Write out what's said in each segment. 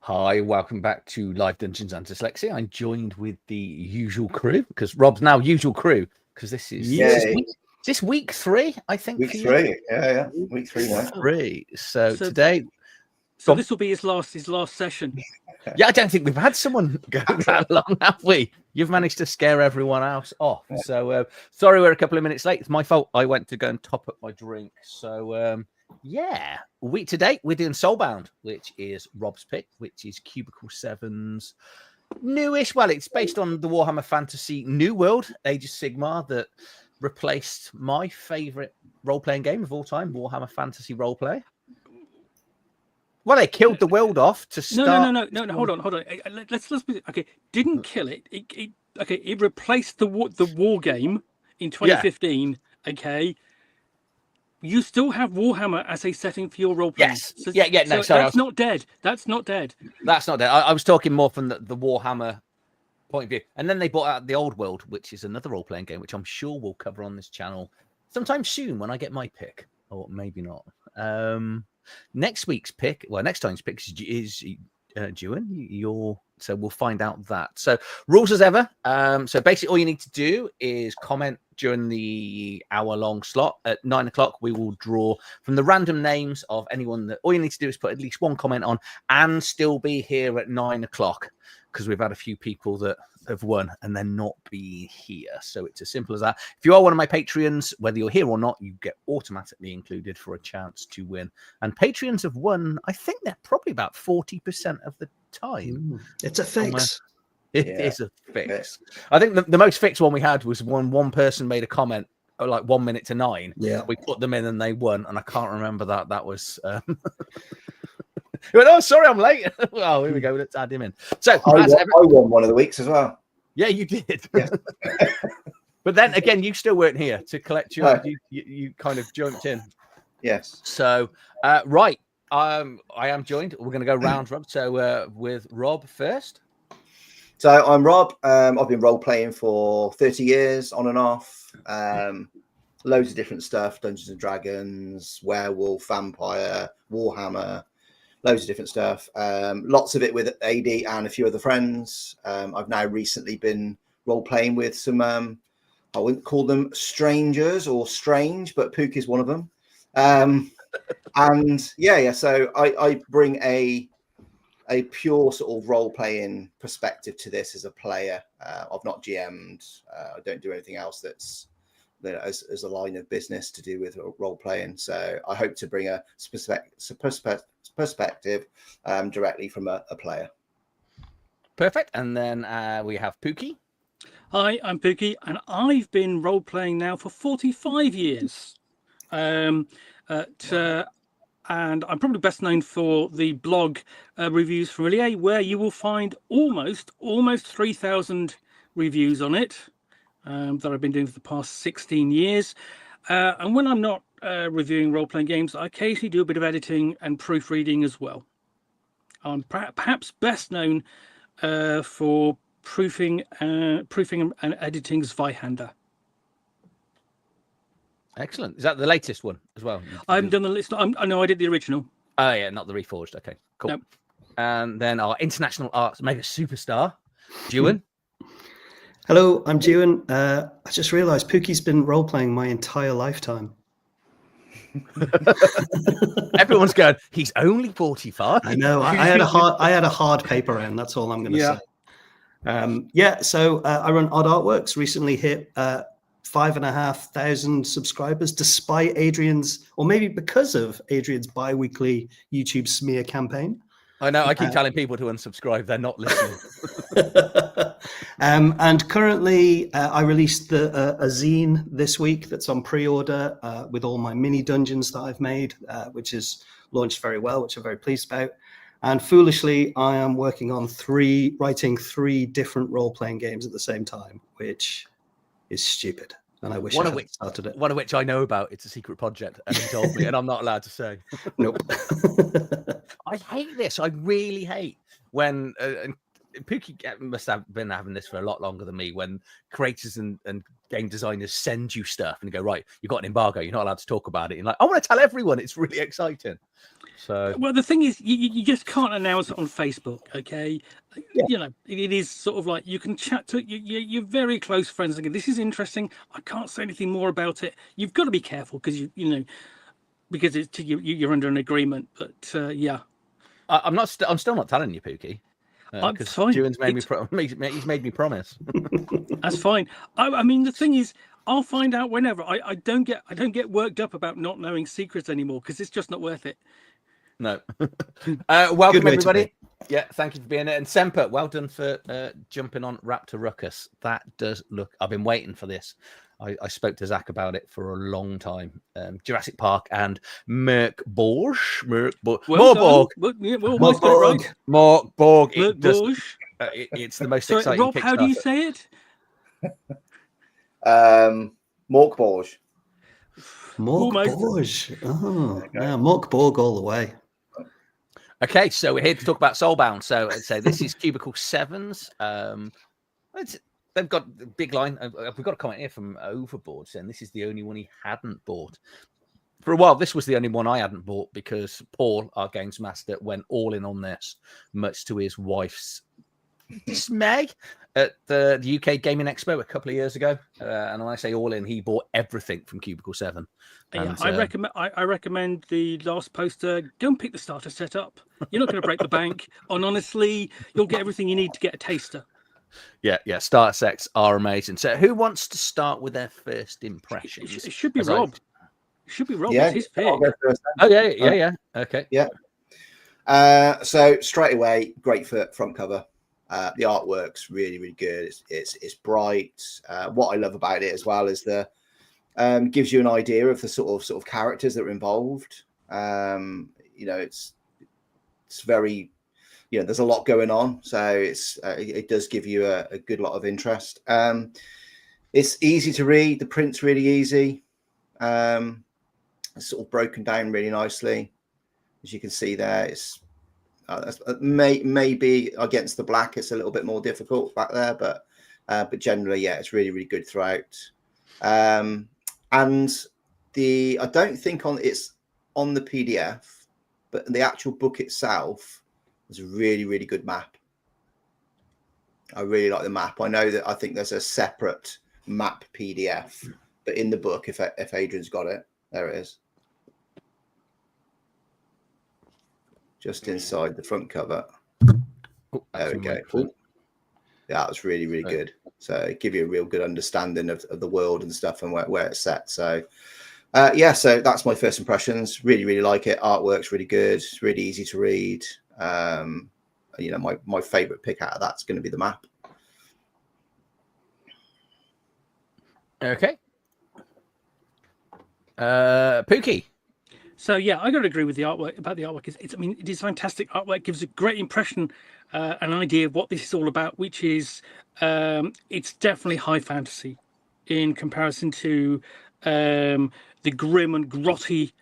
Hi, welcome back to Live Dungeons and Dyslexia. I'm joined with the usual crew because Rob's now usual crew because this is week 3, I think. Week 3, yeah, week 3 now. So today, this will be his last session. Yeah, I don't think we've had someone go that long, have we? You've managed to scare everyone else off. Yeah. So sorry, we're a couple of minutes late. It's my fault. I went to go and top up my drink. So yeah, today we're doing Soulbound, which is Rob's pick, which is Cubicle 7's newish. Well, it's based on the Warhammer Fantasy New World, Age of Sigmar, that replaced my favorite role-playing game of all time, Warhammer Fantasy Roleplay. Well, they killed the world off to start. No. Hold on. Let's be okay. Didn't kill it. It replaced the war game in 2015. Yeah. Okay. You still have Warhammer as a setting for your role playing. Yes. So, no, sorry. That's not dead. That's not dead. That's not dead. I was talking more from the Warhammer point of view. And then they brought out the Old World, which is another role playing game, which I'm sure we'll cover on this channel sometime soon when I get my pick, or maybe not. Next time's pick is Juan. So we'll find out that. So rules as ever. So basically all you need to do is comment during the hour-long slot. At 9 o'clock, we will draw from the random names of anyone that all you need to do is put at least one comment on and still be here at 9 o'clock, because we've had a few people that have won and then not be here. So it's as simple as that. If you are one of my Patreons, whether you're here or not, you get automatically included for a chance to win. And Patreons have won, I think they're probably about 40% of the time. It's a fix. It is a fix. I think the most fixed one we had was when one person made a comment like 1 minute to 9. Yeah, we put them in and they won, and I can't remember that. That was he went, oh, sorry, I'm late. Well, here we go. Let's add him in. So I won one of the weeks as well. Yeah, you did. Yes. But then again, you still weren't here to collect your. You kind of jumped in. Yes. So right, I am joined. We're going to go round, Rob. So with Rob first. So I'm Rob. I've been role playing for 30 years, on and off. Loads of different stuff: Dungeons and Dragons, Werewolf, Vampire, Warhammer. Loads of different stuff. Lots of it with AD and a few other friends. I've now recently been role playing with some. I wouldn't call them strangers or strange, but Pook is one of them. And yeah. So I bring a pure sort of role playing perspective to this as a player. I've not GM'd. I don't do anything else that's as a line of business to do with role playing. So I hope to bring a perspective directly from a player. Perfect. And then we have Pookie. Hi, I'm Pookie, and I've been role playing now for 45 years. And I'm probably best known for the blog Reviews from Relier, where you will find almost 3,000 reviews on it that I've been doing for the past 16 years. And when I'm not reviewing role-playing games, I occasionally do a bit of editing and proofreading as well. I'm perhaps best known for proofing and editing Zweihander. Excellent. Is that the latest one as well? I haven't done the list. I know I did the original. Oh yeah, not the reforged. Okay, cool. Nope. And then our international arts mega superstar, Juan. Hello, I'm Juan. I just realised Pookie's been role playing my entire lifetime. Everyone's going, he's only 45. I know. I had a hard paper round. That's all I'm going to say. So I run Odd Artworks. Recently hit 5,500 subscribers, despite Adrian's, or maybe because of Adrian's bi-weekly YouTube smear campaign. I know. I keep telling people to unsubscribe. They're not listening. And currently, I released a zine this week that's on pre-order with all my mini dungeons that I've made, which is launched very well, which I'm very pleased about. And foolishly, I am working on writing three different role-playing games at the same time, which is stupid. And I wish I had started it. One of which I know about. It's a secret project, and he told me, and I'm not allowed to say. Nope. I hate this. I really hate when Pookie must have been having this for a lot longer than me. When creators and game designers send you stuff and you go, right, you've got an embargo, you're not allowed to talk about it. You're like, I want to tell everyone. It's really exciting. So Well, the thing is, you just can't announce it on Facebook, okay? Yeah. You know, it is sort of like you can chat to your very close friends and go, "This is interesting. I can't say anything more about it." You've got to be careful because you know because it's you're under an agreement. But yeah, I'm not. I'm still not telling you, Pookie, because fine. Julian's made he's made me promise. That's fine. I mean, the thing is, I'll find out whenever. I don't get worked up about not knowing secrets anymore because it's just not worth it. No. Welcome, way to everybody. Yeah, thank you for being there. And Semper, well done for jumping on Raptor Ruckus. That does look... I've been waiting for this. I spoke to Zach about it for a long time. Jurassic Park and Morkborg. Morkborg. We're almost got it right. Morkborg. It's the most Sorry, exciting Rob, how do you Kickstarter. say it? Morkborg. Morkborg. Oh, yeah, Morkborg all the way. Okay, so we're here to talk about Soulbound. So I'd say this is Cubicle 7's. They've got a big line. We've got a comment here from Overboard saying this is the only one he hadn't bought. For a while, this was the only one I hadn't bought because Paul, our games master, went all in on this, much to his wife's dismay at the UK Gaming Expo a couple of years ago. And when I say all in, he bought everything from Cubicle 7. And, Yeah, I recommend the last poster. Go and pick the starter set up. You're not going to break the bank, and honestly, you'll get everything you need to get a taster. Yeah. Starter sets are amazing. So, who wants to start with their first impressions? It should be Rob. It should be Rob. Yeah, It's his pick. I'll go first Oh then. yeah. Okay. Yeah. So straight away, great for front cover. The artwork's really, really good. It's bright. What I love about it as well is the gives you an idea of the sort of characters that are involved. It's very, there's a lot going on, so it does give you a good lot of interest. It's easy to read. The print's really easy. It's sort of broken down really nicely, as you can see there. It's maybe against the black, it's a little bit more difficult back there, but generally, yeah, it's really, really good throughout. And I don't think it's on the PDF, but the actual book itself is a really, really good map. I really like the map. I think there's a separate map PDF, but in the book, if Adrian's got it, there it is. Just inside the front cover. There we go. Ooh. Yeah, that was really, really good. So give you a real good understanding of the world and stuff and where it's set. So so that's my first impressions. Really, really like it. Artwork's really good. It's really easy to read. My favorite pick out of that's going to be the map. Okay. Pookie. So yeah, I got to agree with the artwork. About the artwork, it is fantastic artwork. Gives a great impression, an idea of what this is all about. Which is, it's definitely high fantasy in comparison to the grim and grotty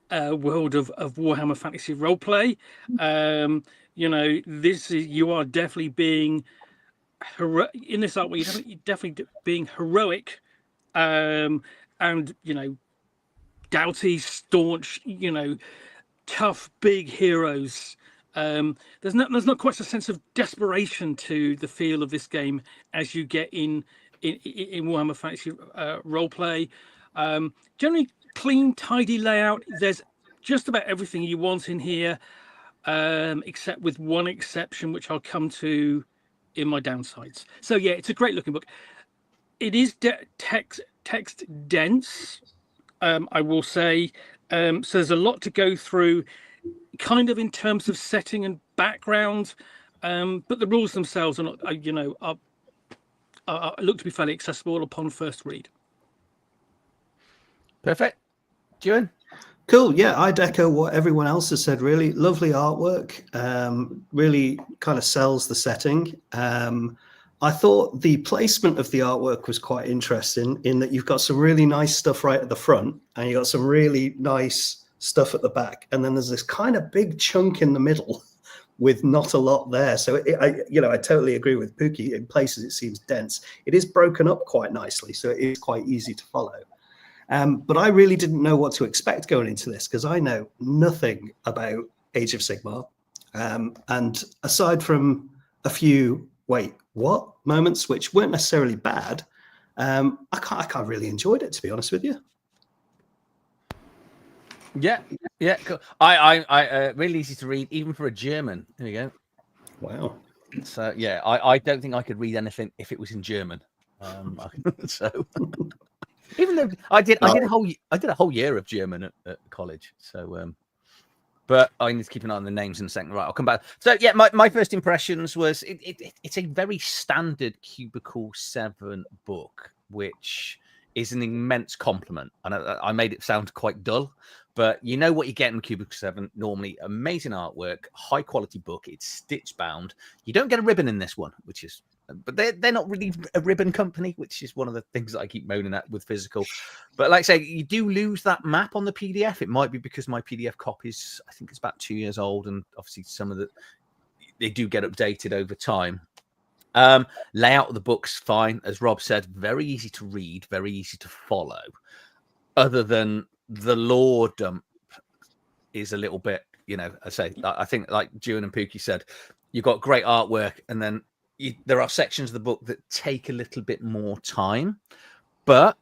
world of Warhammer Fantasy Roleplay. You are definitely being in this artwork. You're definitely being heroic, and doughty, staunch, tough, big heroes. There's not quite a sense of desperation to the feel of this game as you get in Warhammer Fantasy Roleplay. Generally clean, tidy layout. There's just about everything you want in here, except with one exception, which I'll come to in my downsides. So yeah, it's a great looking book. It is text dense. I will say, so there's a lot to go through, kind of in terms of setting and background, but the rules themselves are not, look to be fairly accessible upon first read. Perfect. Julian? Cool. Yeah, I'd echo what everyone else has said. Really lovely artwork. Really kind of sells the setting. I thought the placement of the artwork was quite interesting in that you've got some really nice stuff right at the front and you got some really nice stuff at the back. And then there's this kind of big chunk in the middle with not a lot there. So I totally agree with Pookie. In places it seems dense. It is broken up quite nicely, so it is quite easy to follow. But I really didn't know what to expect going into this because I know nothing about Age of Sigmar. And aside from a few wait, what moments, which weren't necessarily bad, I can't really enjoyed it, to be honest with you. Yeah, cool. I really easy to read, even for a German. There you go. Wow. So yeah, I don't think I could read anything if it was in German. So even though I did a whole year of German at college. So but I need to keep an eye on the names in a second. Right, I'll come back. So yeah, my first impressions was it's a very standard Cubicle 7 book, which is an immense compliment. And I made it sound quite dull, but you know what you get in Cubicle 7 normally: amazing artwork, high quality book. It's stitch bound. You don't get a ribbon in this one, which is, but they're not really a ribbon company, which is one of the things that I keep moaning at with physical. But like I say, you do lose that map on the PDF. It might be because my PDF copies, I think it's about 2 years old, and obviously some of they do get updated over time. Layout of the book's fine, as Rob said, very easy to read, very easy to follow. Other than the lore dump is a little bit, I think like June and Pookie said, you've got great artwork, and then there are sections of the book that take a little bit more time. But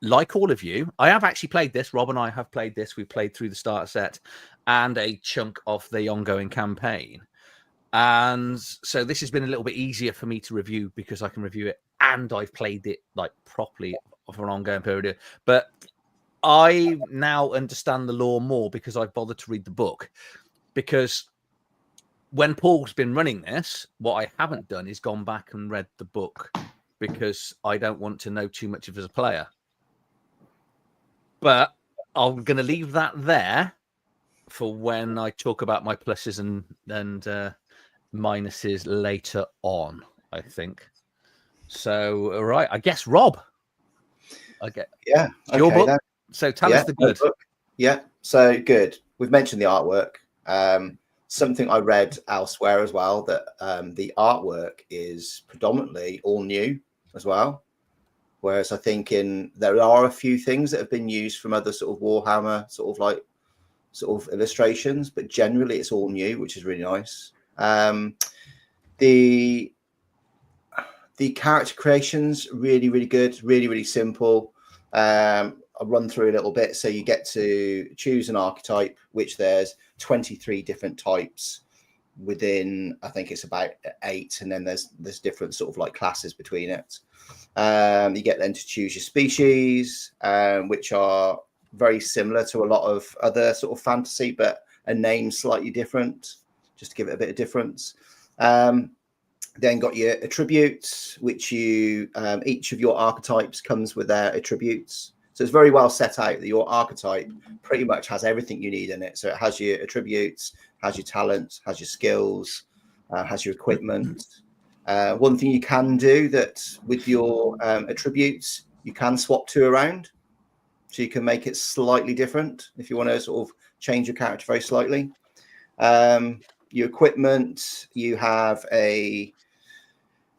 like all of you, I have actually played this. Rob and I have played this. We played through the starter set and a chunk of the ongoing campaign. And so this has been a little bit easier for me to review because I can review it and I've played it like properly for an ongoing period. But I now understand the lore more because I've bothered to read the book. Because when Paul's been running this, what I haven't done is gone back and read the book because I don't want to know too much of as a player. But I'm going to leave that there for when I talk about my pluses and minuses later on, I think. So, all right, I guess Rob. Yeah, your okay, book. then. So tell us the good. Yeah, so good. We've mentioned the artwork. Something I read elsewhere as well, that the artwork is predominantly all new as well. Whereas I think there are a few things that have been used from other sort of Warhammer sort of illustrations, but generally it's all new, which is really nice. The character creations really, really good, really, really simple. I'll run through a little bit. So you get to choose an archetype, which there's 23 different types within, I think it's about 8, and then there's different sort of like classes between it. You get then to choose your species, which are very similar to a lot of other sort of fantasy, but a name slightly different, just to give it a bit of difference. Then got your attributes, which each of your archetypes comes with their attributes. So it's very well set out that your archetype pretty much has everything you need in it. So it has your attributes, has your talents, has your skills, has your equipment. One thing you can do that with your attributes, you can swap 2 around. So you can make it slightly different if you want to sort of change your character very slightly. Your equipment, you have it's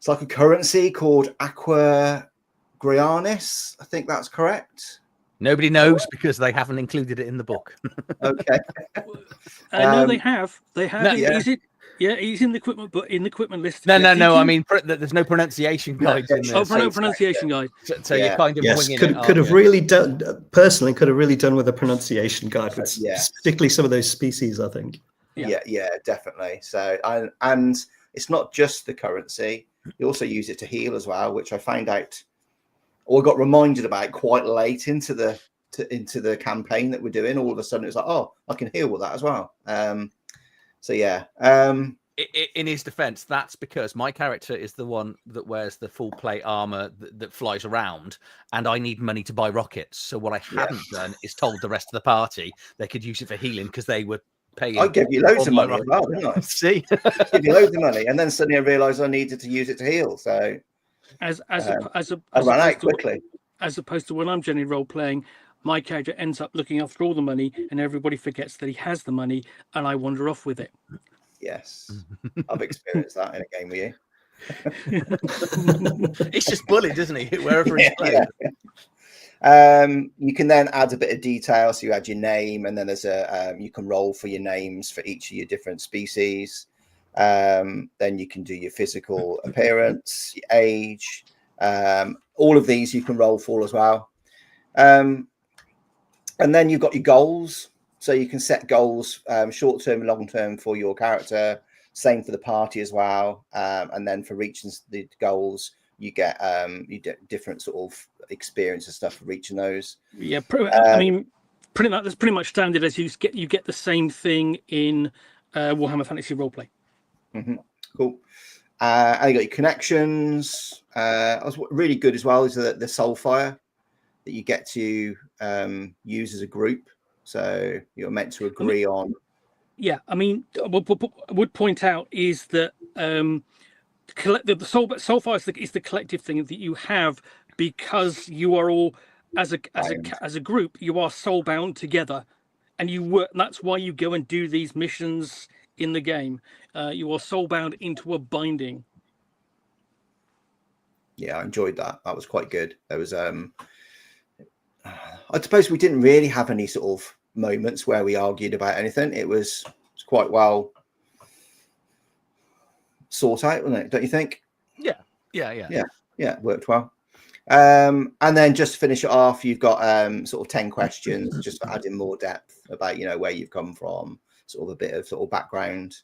like a currency called Aqua Grianis. I think that's correct. Nobody knows because they haven't included it in the book. Okay. No, they have. They have. No, Yeah. He's in the equipment, but in the equipment list. No. I mean, there's no pronunciation guides in there. No pronunciation guide. So you're kind of winging it. Could have really done. Personally, could have really done with a pronunciation guide, with particularly some of those species, I think. Yeah, definitely. So, and it's not just the currency. You also use it to heal as well, which I found out, or got reminded about quite late into the campaign that we're doing. All of a sudden, it's like, oh, I can heal with that as well. So yeah. In his defense, that's because my character is the one that wears the full plate armor that flies around, and I need money to buy rockets. So what I haven't done is told the rest of the party they could use it for healing because they were paying. I gave you loads of money as well, didn't I? See, give you loads of money, and then suddenly I realised I needed to use it to heal. So I ran out quickly. As opposed to when I'm generally role playing, my character ends up looking after all the money, and everybody forgets that he has the money, and I wander off with it. Yes, I've experienced that in a game with you. It's just bullied, isn't he? Wherever he's playing. You can then add a bit of detail. So you add your name, and then there's you can roll for your names for each of your different species. Then you can do your physical appearance, your age. All of these you can roll for as well. And then you've got your goals. So you can set goals, short term and long term for your character. Same for the party as well. And then for reaching the goals, you get different sort of experience and stuff for reaching those. Yeah, I mean, that's pretty much standard as you get the same thing in Warhammer Fantasy Roleplay. Mm-hmm. Cool. And you got your connections. What's really good as well is the Soulfire that you get to use as a group. So you're meant to agree on. Yeah, I mean, what I would point out is that the Soulfire is the collective thing that you have because you are all as a group. You are soulbound together, and you work. And that's why you go and do these missions in the game. You are soulbound into a binding. Yeah, I enjoyed that. That was quite good. There was I suppose we didn't really have any sort of moments where we argued about anything. It was quite well sort out, wasn't it? Don't you think? Yeah. It worked well. And then just to finish it off, you've got sort of 10 questions just for adding more depth about where you've come from, sort of a bit of sort of background.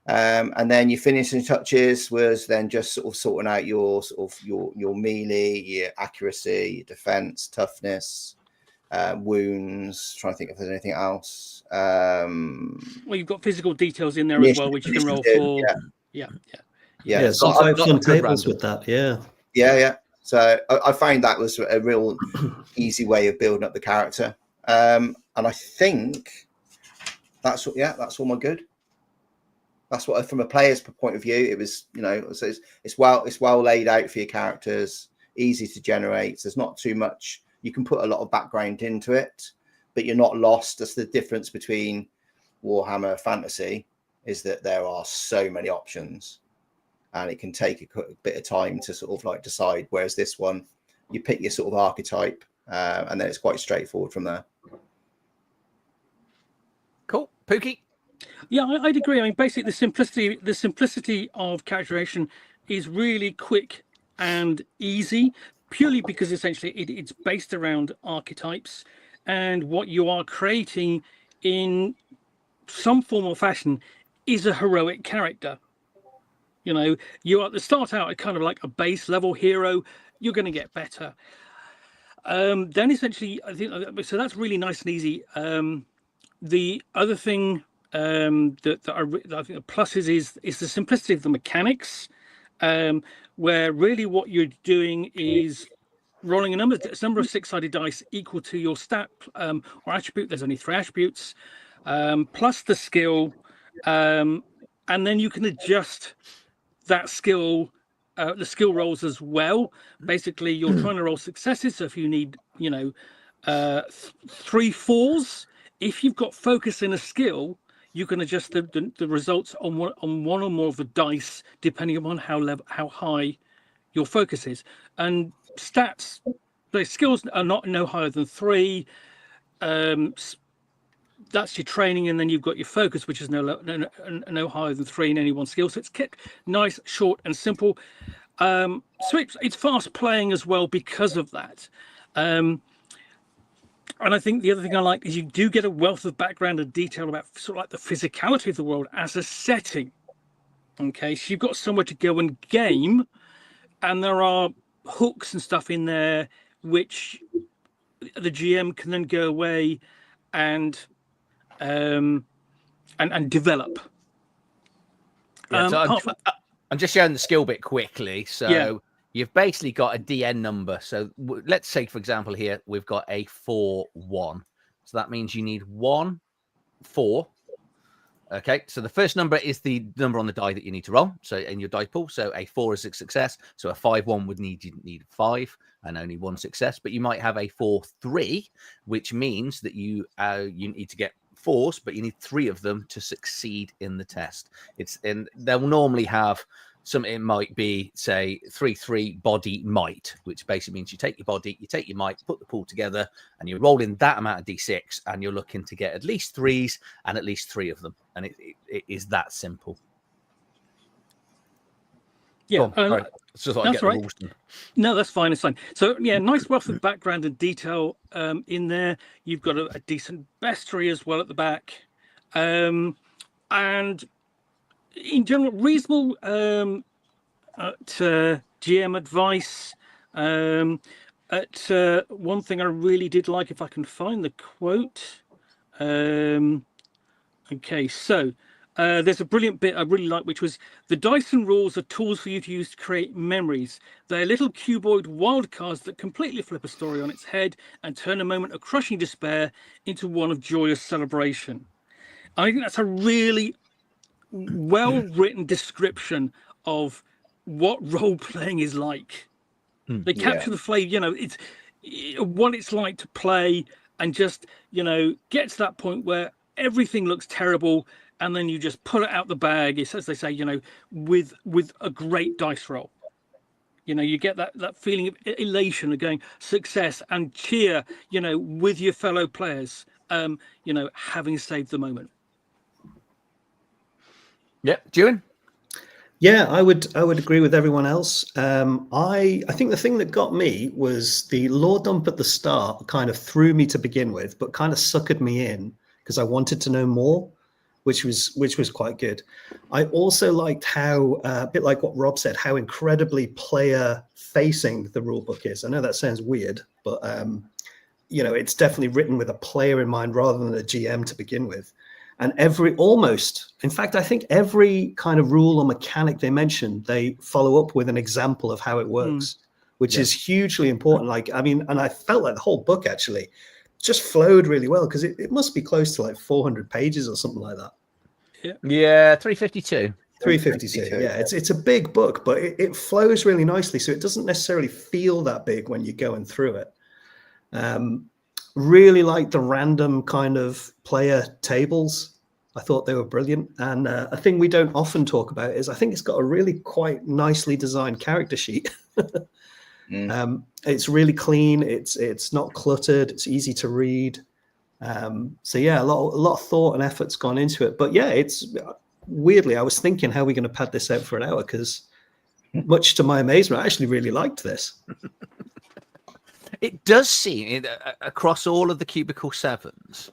And then your finishing touches was then just sort of sorting out your sort of your melee, your accuracy, your defense, toughness, wounds. Trying to think if there's anything else. Well, you've got physical details in there as well, which you can roll for. Yeah. Some fun tables with that. Yeah. So I find that was a real easy way of building up the character. And I think that's all my good. That's what, from a player's point of view, it was, it's well laid out for your characters, easy to generate. There's not too much. You can put a lot of background into it, but you're not lost. That's the difference between Warhammer Fantasy, is that there are so many options, and it can take a bit of time to sort of like decide. Whereas this one, you pick your sort of archetype, and then it's quite straightforward from there. Cool. Pookie? Yeah, I'd agree. I mean, basically, the simplicity of characterization is really quick and easy, purely because essentially it's based around archetypes, and what you are creating in some form or fashion is a heroic character. You are to start out at kind of like a base level hero. You're going to get better. Then essentially, I think so. That's really nice and easy. The other thing that I think the pluses is the simplicity of the mechanics, where really what you're doing is rolling a number of 6-sided dice equal to your stat or attribute. There's only 3 attributes, plus the skill, and then you can adjust that skill, the skill rolls as well. Basically, you're trying to roll successes. So if you need, 3 4s, if you've got focus in a skill, you can adjust the results on one or more of the dice depending upon how high your focus is. And stats, the skills are no higher than 3. That's your training, and then you've got your focus, which is no higher than 3 in any one skill. So it's kept nice, short, and simple. So it's fast playing as well because of that. And I think the other thing I like is you do get a wealth of background and detail about sort of like the physicality of the world as a setting. Okay, so you've got somewhere to go and game, and there are hooks and stuff in there which the GM can then go away and develop. So I'm just showing the skill bit quickly. So you've basically got a DN number. So let's say, for example, here we've got a 4-1. So that means you need 1 4. Okay, so the first number is the number on the die that you need to roll. So in your die pool, so a 4 is a success. So a 5-1 would need 5 and only 1 success. But you might have a 4-3, which means that you need to get 4s, but you need 3 of them to succeed in the test. And they'll normally have It might be, say, 3/3 body might, which basically means you take your body, you take your might, put the pool together, and you're rolling that amount of d6, and you're looking to get at least 3s and at least 3 of them, and it is that simple. Yeah, So that's right. No, that's fine. It's fine. So yeah, nice wealth of background and detail in there. You've got a decent bestiary as well at the back, and in general, reasonable GM advice. One thing I really did like, if I can find the quote. Okay, so. There's a brilliant bit I really like, which was, the dice and rules are tools for you to use to create memories. They're little cuboid wildcards that completely flip a story on its head and turn a moment of crushing despair into one of joyous celebration. I think that's a really well-written description of what role-playing is like. They capture the flavor, it's what it's like to play and just, get to that point where everything looks terrible, and then you just pull it out the bag. It's, as they say, with a great dice roll. You get that feeling of elation of going success and cheer, with your fellow players, having saved the moment. Yeah, Ewan? Yeah, I would agree with everyone else. I think the thing that got me was the lore dump at the start kind of threw me to begin with, but kind of suckered me in because I wanted to know more, which was quite good. I also liked how, a bit like what Rob said, how incredibly player-facing the rulebook is. I know that sounds weird, but it's definitely written with a player in mind rather than a GM to begin with. And I think every kind of rule or mechanic they mention, they follow up with an example of how it works, which is hugely important. And I felt like the whole book actually just flowed really well, because it must be close to like 400 pages or something like that. Yeah, 352. 352. Yeah, it's a big book, but it flows really nicely, so it doesn't necessarily feel that big when you're going through it. Really like the random kind of player tables. I thought they were brilliant. And a thing we don't often talk about is I think it's got a really quite nicely designed character sheet. It's really clean. It's not cluttered. It's easy to read. So yeah, a lot of thought and effort's gone into it. But yeah, it's weirdly, I was thinking, how are we going to pad this out for an hour? Because much to my amazement, I actually really liked this. It does seem, across all of the Cubicle 7s,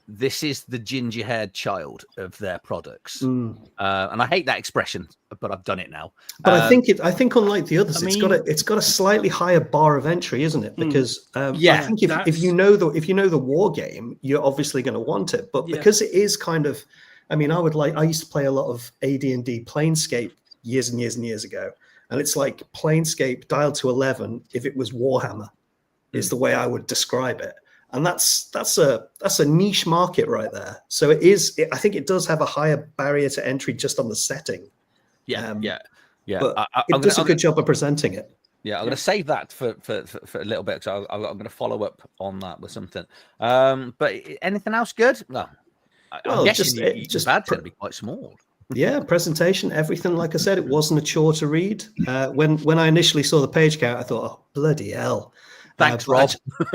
this is the ginger-haired child of their products. And I hate that expression, but I've done it now. But I think unlike the others, it's got a slightly higher bar of entry, isn't it? Because I think if you know the war game, you're obviously going to want it. But because it is kind of, I used to play a lot of AD&D Planescape years and years and years ago, and it's like Planescape dialed to 11 if it was Warhammer. Is the way I would describe it, and that's a niche market right there. So I think it does have a higher barrier to entry just on the setting. Yeah. But it does a good job of presenting it. Yeah, I'm going to save that for a little bit, because I'm going to follow up on that with something. But anything else good? No. I'm guessing your bad's going to be quite small. Yeah, presentation, everything. Like I said, it wasn't a chore to read. When I initially saw the page count, I thought, oh, bloody hell. Thanks, Rob.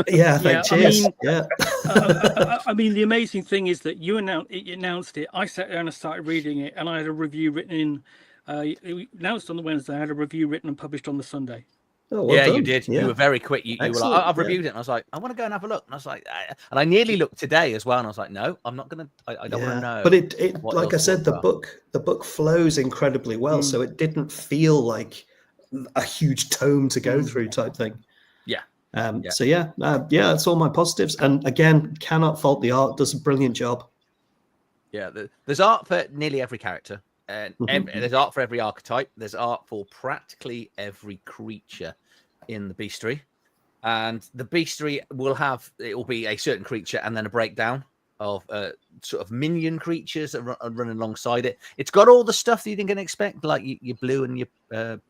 Cheers. The amazing thing is that you announced it. I sat down and started reading it, and I had a review written it announced on the Wednesday. I had a review written and published on the Sunday. Oh, well done. You did. Yeah. You were very quick. You were like, I've reviewed it. And I was like, I want to go and have a look. And I was like, and I nearly looked today as well. And I was like, no, I'm not going to, I don't want to know. But it like I said, the book flows incredibly well. So it didn't feel like a huge tome to go through type thing. That's all my positives. And again, cannot fault the art. Does a brilliant job. Yeah, there's art for nearly every character, and there's art for every archetype. There's art for practically every creature in the bestiary, and the bestiary will be a certain creature and then a breakdown of sort of minion creatures that are running alongside it. It's got all the stuff that you didn't expect, like your blue and your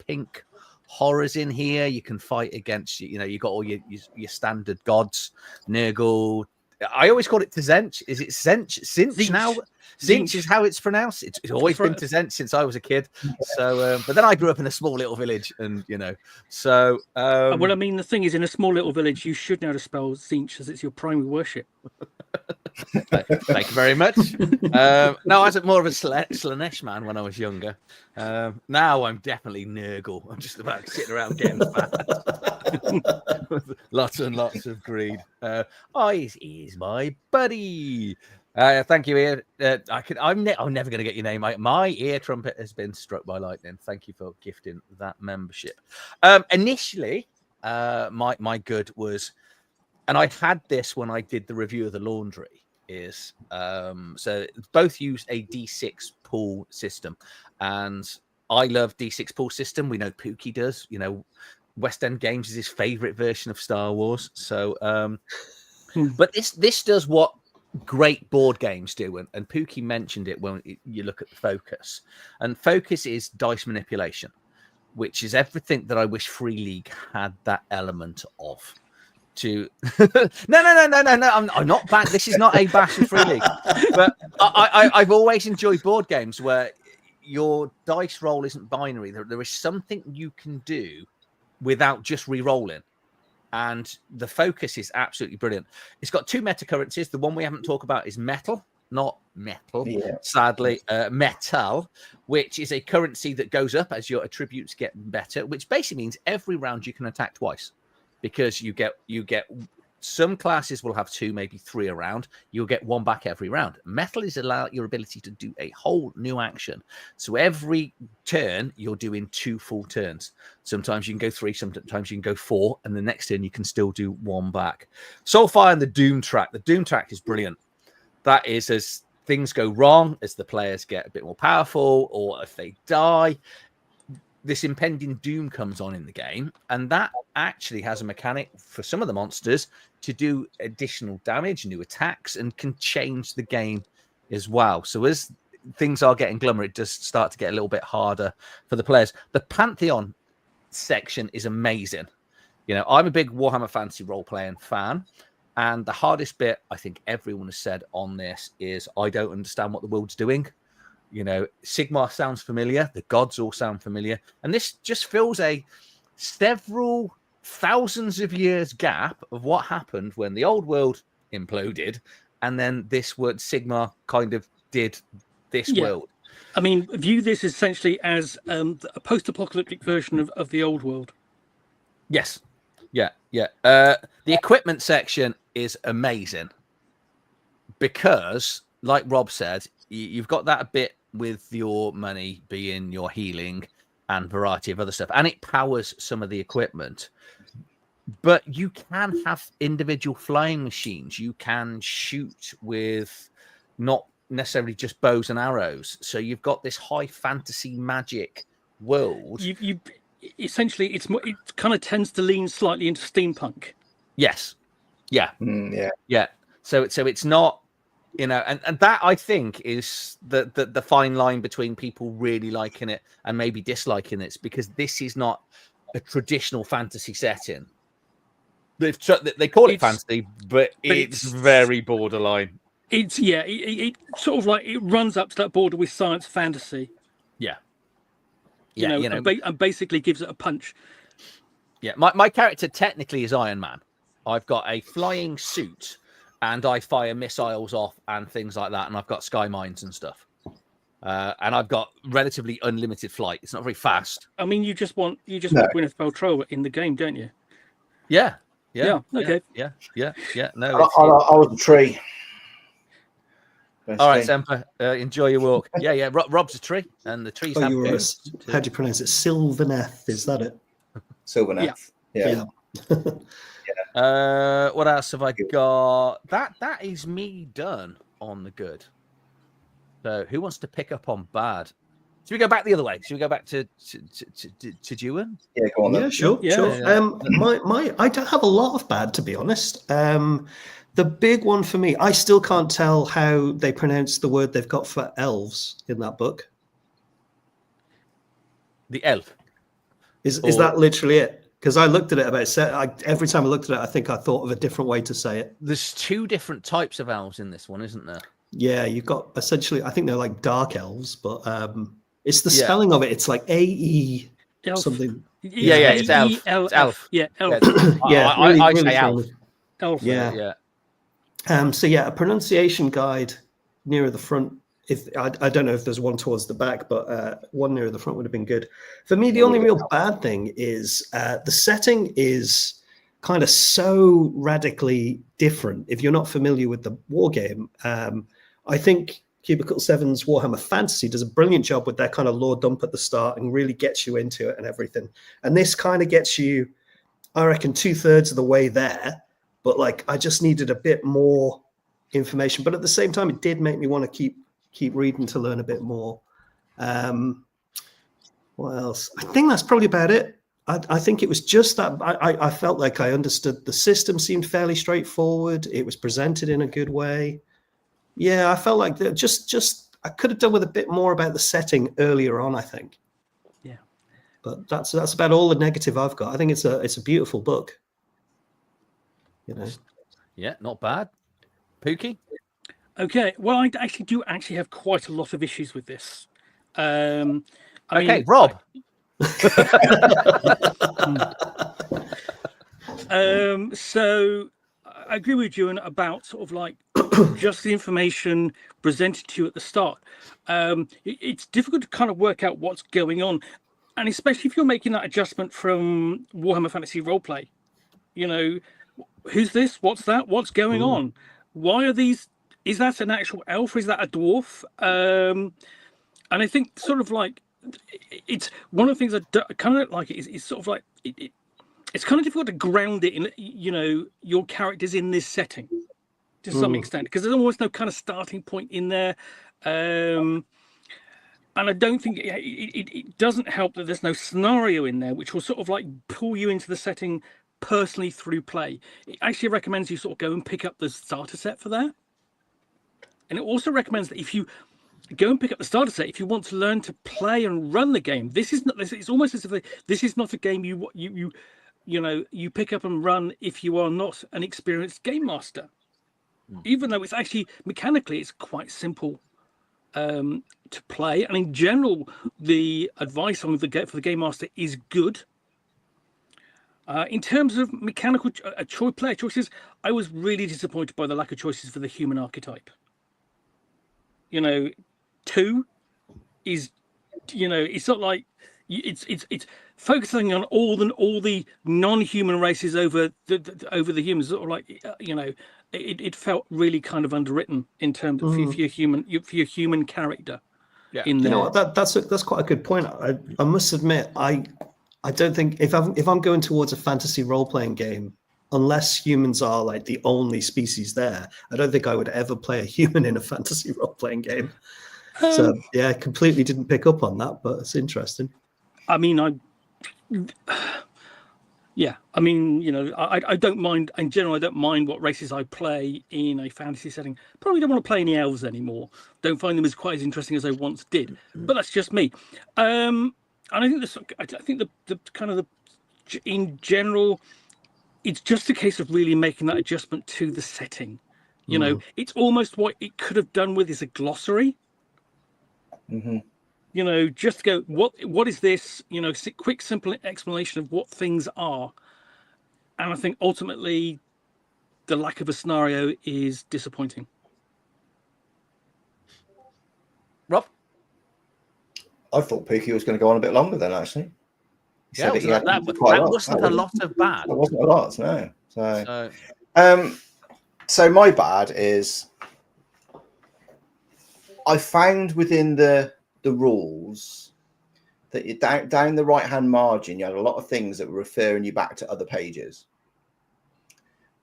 pink horrors in here. You can fight against, you got all your standard gods, Nurgle, I always call it Tzench. Is it Zench? Zinch now? Zinch Zinch. is how it's pronounced. It's always been Tzench since I was a kid. So, but then I grew up in a small little village, and so. Well, I mean, the thing is, in a small little village, you should know how to spell Zinch, as it's your primary worship. Thank you very much. No, I was more of a Slanesh man when I was younger. Now I'm definitely Nurgle. I'm just about sitting around getting fat. Lots and lots of greed. He's my buddy. Thank you, ear. I'm never going to get your name. My ear trumpet has been struck by lightning. Thank you for gifting that membership. Initially, my good was, and I had this when I did the review of the laundry. Is so both use a D6 pool system, and I love D6 pool system. We know Pookie does. West End Games is his favorite version of Star Wars. So, but this does what great board games do, and Pookie mentioned it when you look at the focus, and focus is dice manipulation, which is everything that I wish Free League had that element of. No, I'm not back. This is not a bash of Free League, but I've always enjoyed board games where your dice roll isn't binary. There is something you can do without just re-rolling, and the focus is absolutely brilliant. It's got 2 meta currencies. The one we haven't talked about is metal, not metal, sadly, metal, which is a currency that goes up as your attributes get better, which basically means every round you can attack twice. Because you get some classes will have 2, maybe 3 around. You'll get 1 back every round. Metal is your ability to do a whole new action. So every turn you're doing 2 full turns. Sometimes you can go 3, sometimes you can go 4, and the next turn you can still do 1 back. Soulfire and the Doom track. The Doom track is brilliant. That is as things go wrong, as the players get a bit more powerful, or if they die. This impending doom comes on in the game, and that actually has a mechanic for some of the monsters to do additional damage, new attacks, and can change the game as well. So as things are getting glummer, it does start to get a little bit harder for the players. The Pantheon section is amazing. I'm a big Warhammer Fantasy role-playing fan, and the hardest bit, I think everyone has said on this, is I don't understand what the world's doing. Sigmar sounds familiar. The gods all sound familiar. And this just fills a several thousands of years gap of what happened when the old world imploded. And then this word Sigmar kind of did this world. I mean, view this essentially as a post-apocalyptic version of the old world. Yes. Yeah. The equipment section is amazing because, like Rob said, you've got that a bit with your money being your healing and variety of other stuff, and it powers some of the equipment. But you can have individual flying machines. You can shoot with not necessarily just bows and arrows. So you've got this high fantasy magic world. You essentially, it kind of tends to lean slightly into steampunk. Yes. Yeah. Yeah. So it's not. And that I think is the fine line between people really liking it and maybe disliking it, because this is not a traditional fantasy setting. They call it fantasy, but it's very borderline. It's it sort of like it runs up to that border with science fantasy. Yeah, and basically gives it a punch. Yeah, my character technically is Iron Man. I've got a flying suit. And I fire missiles off and things like that. And I've got sky mines and stuff. And I've got relatively unlimited flight. It's not very fast. I mean, you just want Gwyneth Paltrow in the game, don't you? Yeah. Okay. Yeah. No, I was a tree. All right, Semper, enjoy your walk. Yeah. Rob's a tree, and the trees have boots. How do you pronounce it? Sylvaneth, is that it? Sylvaneth. Yeah. What else have I got? That is me done on the good. So who wants to pick up on bad? Should we go back the other way? Should we go back to Dewan? Yeah, go on. Yeah, sure. I don't have a lot of bad, to be honest. The big one for me, I still can't tell how they pronounce the word they've got for elves in that book. The elf. Is that literally it? because I looked at it every time I looked at it, I think I thought of a different way to say it. There's 2 different types of elves in this one, isn't there? Yeah, you've got essentially, I think they're like dark elves, but it's the spelling of it. It's like AE Elf. something. Yeah, it's elf. E-L-F. It's elf. Yeah, elf. Yeah, I really say elf. friendly. Elf. Yeah. Yeah. So yeah, a pronunciation guide nearer the front. If I don't know if there's one towards the back, but one near the front would have been good. For me, the only real bad thing is the setting is kind of so radically different. If you're not familiar with the war game, I think Cubicle 7's Warhammer Fantasy does a brilliant job with their kind of lore dump at the start and really gets you into it and everything. And this kind of gets you, I reckon, 2/3 of the way there. But like, I just needed a bit more information. But at the same time, it did make me want to keep reading to learn a bit more. What else? I think that's probably about it. I think it was just that I felt like I understood the system seemed fairly straightforward. It was presented in a good way. Yeah, I felt like just I could have done with a bit more about the setting earlier on, I think. Yeah. But that's about all the negative I've got. I think it's a beautiful book. You know. Yeah, not bad. Pookie? Okay, well, I actually do have quite a lot of issues with this. I Okay, mean, Rob. So I agree with you about sort of like just the information presented to you at the start. It's difficult to kind of work out what's going on, and especially if you're making that adjustment from Warhammer Fantasy Roleplay. You know, who's this? What's that? What's going on? Why are these? Is that an actual elf? Or is that a dwarf? And I think sort of like it's one of the things I kind of like is sort of like it's kind of difficult to ground it in, you know, your characters in this setting to some extent, because there's almost no kind of starting point in there. And I don't think it doesn't help that there's no scenario in there which will sort of like pull you into the setting personally through play. It actually recommends you sort of go and pick up the starter set for that. And it also recommends that if you go and pick up the starter set, if you want to learn to play and run the game, this is not. It's almost as if this is not a game you pick up and run if you are not an experienced game master. Even though it's actually mechanically it's quite simple to play, and in general the advice on for the game master is good. In terms of mechanical player choices, I was really disappointed by the lack of choices for the human archetype. You know, 2 is, you know, it's not like it's focusing on all the non-human races over the humans. Sort of like, you know, it felt really kind of underwritten in terms of for your human character. Yeah. In there. You know what? That's quite a good point. I must admit, I don't think if I'm going towards a fantasy role-playing game, unless humans are like the only species there, I don't think I would ever play a human in a fantasy role-playing game. So yeah, I completely didn't pick up on that, but it's interesting. I mean, you know, I don't mind. In general, I don't mind what races I play in a fantasy setting. Probably don't want to play any elves anymore. Don't find them as quite as interesting as I once did. But that's just me. And I think the kind of in general, it's just a case of really making that adjustment to the setting. You know, it's almost what it could have done with is a glossary. You know, just go, what is this? You know, quick, simple explanation of what things are. And I think ultimately the lack of a scenario is disappointing. Rob? I thought Pookie was going to go on a bit longer then, actually. Yeah, that wasn't a lot of bad. That wasn't a lot, no. So my bad is I found within the rules that you down the right hand margin you had a lot of things that were referring you back to other pages,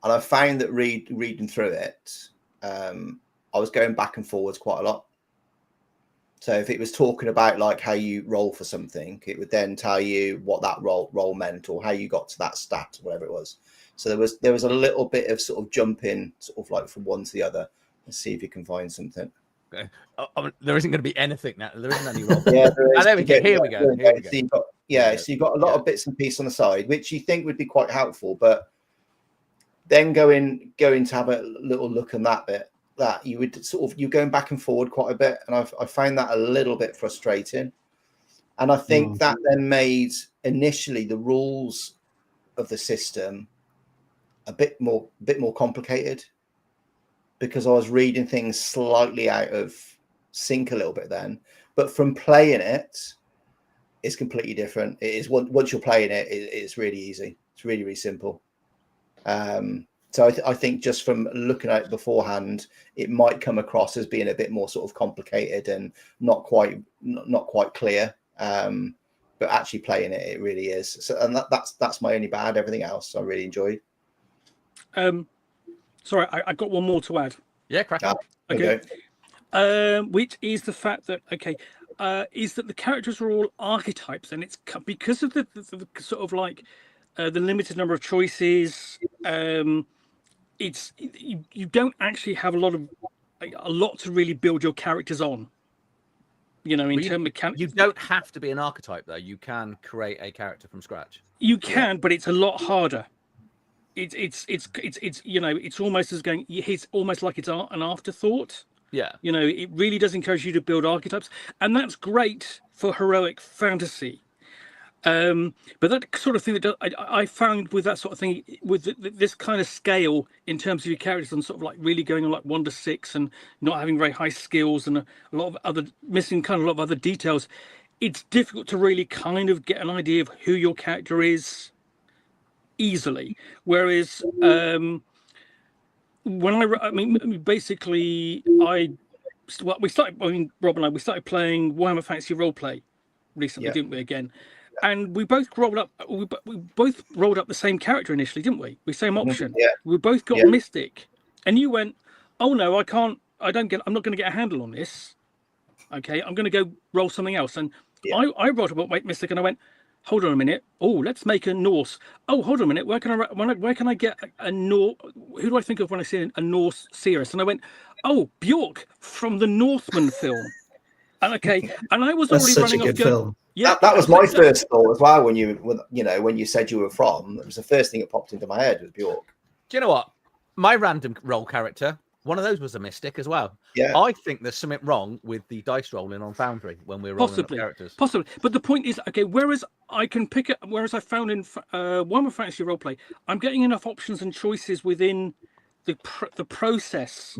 and I found that reading through it, I was going back and forwards quite a lot. So if it was talking about like how you roll for something, it would then tell you what that roll meant or how you got to that stat or whatever it was. So there was a little bit of sort of jumping sort of like from one to the other. Let's see if you can find something. Okay. There isn't going to be anything now. There isn't any roll. Yeah, there is. There we go. Here we go. So Yeah, so you've got a lot of bits and pieces on the side, which you think would be quite helpful, but then going to have a little look at that bit, that you would you're going back and forward quite a bit, and I found that a little bit frustrating. And I think that then made initially the rules of the system a bit more complicated, because I was reading things slightly out of sync a little bit then. But from playing it, it's completely different. It is once you're playing it, it's really easy. It's really, really simple. So I think just from looking at it beforehand, it might come across as being a bit more sort of complicated and not quite clear. But actually playing it really is. So, and that's my only bad. Everything else I really enjoyed. Sorry, I got one more to add. Yeah, crack on. Okay. Which is the fact that is that the characters are all archetypes, and it's because of the sort of like the limited number of choices. It's you don't actually have a lot to really build your characters on. You know, in terms of mechanics. You don't have to be an archetype, though. You can create a character from scratch. You can, but it's a lot harder. It's you know, it's almost as going. It's almost like it's an afterthought. Yeah. You know, it really does encourage you to build archetypes, and that's great for heroic fantasy. But that sort of thing that I found with that sort of thing, with this kind of scale in terms of your characters, and sort of like really going on like 1 to 6 and not having very high skills and a lot of other missing kind of a lot of other details, it's difficult to really kind of get an idea of who your character is easily. Whereas basically we started. I mean, Rob and I, we started playing Warhammer Fantasy Roleplay recently, didn't we? Again. And we both rolled up. We both rolled up the same character initially, didn't we? The same option. Yeah. We both got Mystic, and you went, "Oh no, I can't. I'm not going to get a handle on this. Okay, I'm going to go roll something else." And I rolled up Mystic, and I went, "Hold on a minute. Oh, let's make a Norse. Oh, hold on a minute. Where can I get a Norse? Who do I think of when I see a Norse seeress?" And I went, "Oh, Bjork from the Northman film." And and I was That's already such running a good off. film. Yeah, that was my first thought as well. When you said you were from, it was the first thing that popped into my head was Bjork. Do you know what? My random role character, one of those was a Mystic as well. Yeah. I think there's something wrong with the dice rolling on Foundry when we're rolling up characters. Possibly. But the point is, whereas I can pick it, whereas I found in Warhammer Fantasy Roleplay, I'm getting enough options and choices within the process.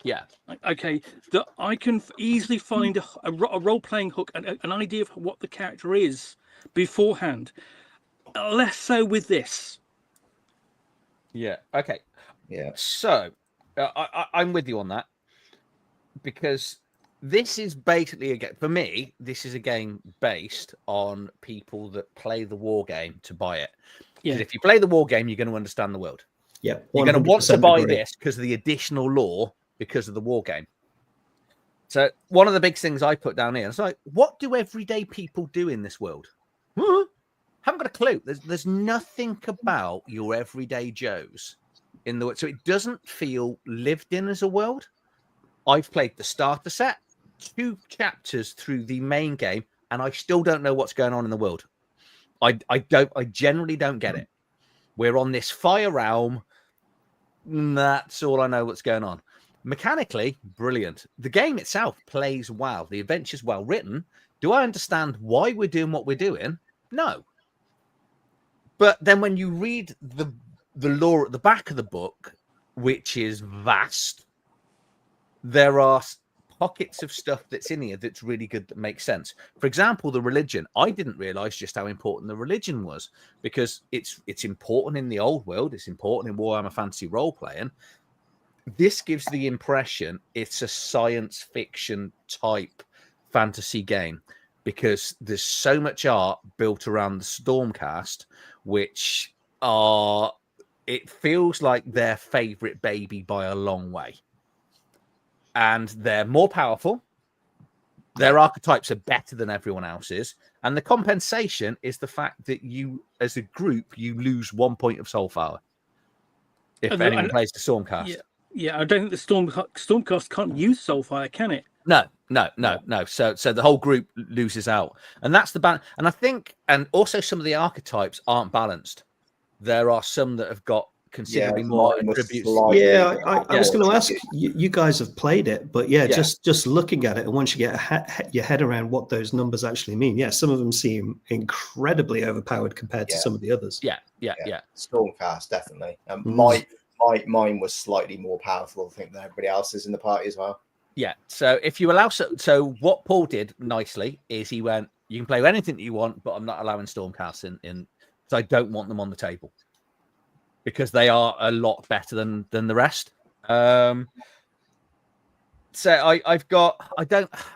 Yeah. Okay, that I can easily find a role-playing hook and an idea of what the character is beforehand. Less so with this. Yeah. Okay. Yeah. So I'm with you on that, because this is basically for me. This is a game based on people that play the war game to buy it. Yeah. If you play the war game, you're going to understand the world. Yeah. You're going to want to buy this because of the additional lore, because of the war game. So one of the big things I put down here is like, what do everyday people do in this world? Haven't got a clue. There's nothing about your everyday Joes in the world. So it doesn't feel lived in as a world. I've played the starter set, 2 chapters through the main game, and I still don't know what's going on in the world. I generally don't get it. We're on this fire realm. That's all I know what's going on. Mechanically, brilliant. The game itself plays well. The adventure's well written. Do I understand why we're doing what we're doing? No. But then when you read the lore at the back of the book, which is vast, there are pockets of stuff that's in here that's really good, that makes sense. For example, the religion. I didn't realize just how important the religion was, because it's important in the old world. It's important in Warhammer Fantasy Role-Playing. This gives the impression it's a science fiction type fantasy game, because there's so much art built around the Stormcast, which it feels like their favorite baby by a long way. And they're more powerful. Their archetypes are better than everyone else's. And the compensation is the fact that you, as a group, you lose 1 point of soul power if anyone plays the Stormcast. Yeah, I don't think the Stormcast can't use Soulfire, can it? No, No. So the whole group loses out, and that's the balance. And I think, and also some of the archetypes aren't balanced. There are some that have got considerably more mine was attributes. slightly Yeah, I was more going to ask tricky. you guys have played it, but yeah, Yeah. just looking at it, and once you get your head around what those numbers actually mean, yeah, some of them seem incredibly overpowered compared to Yeah. some of the others. Yeah. Stormcast, definitely. Mm. Mine was slightly more powerful, I think, than everybody else's in the party as well. Yeah. So if you allow, so what Paul did nicely is he went, you can play anything that you want, but I'm not allowing Stormcasts in, because I don't want them on the table, because they are a lot better than the rest. So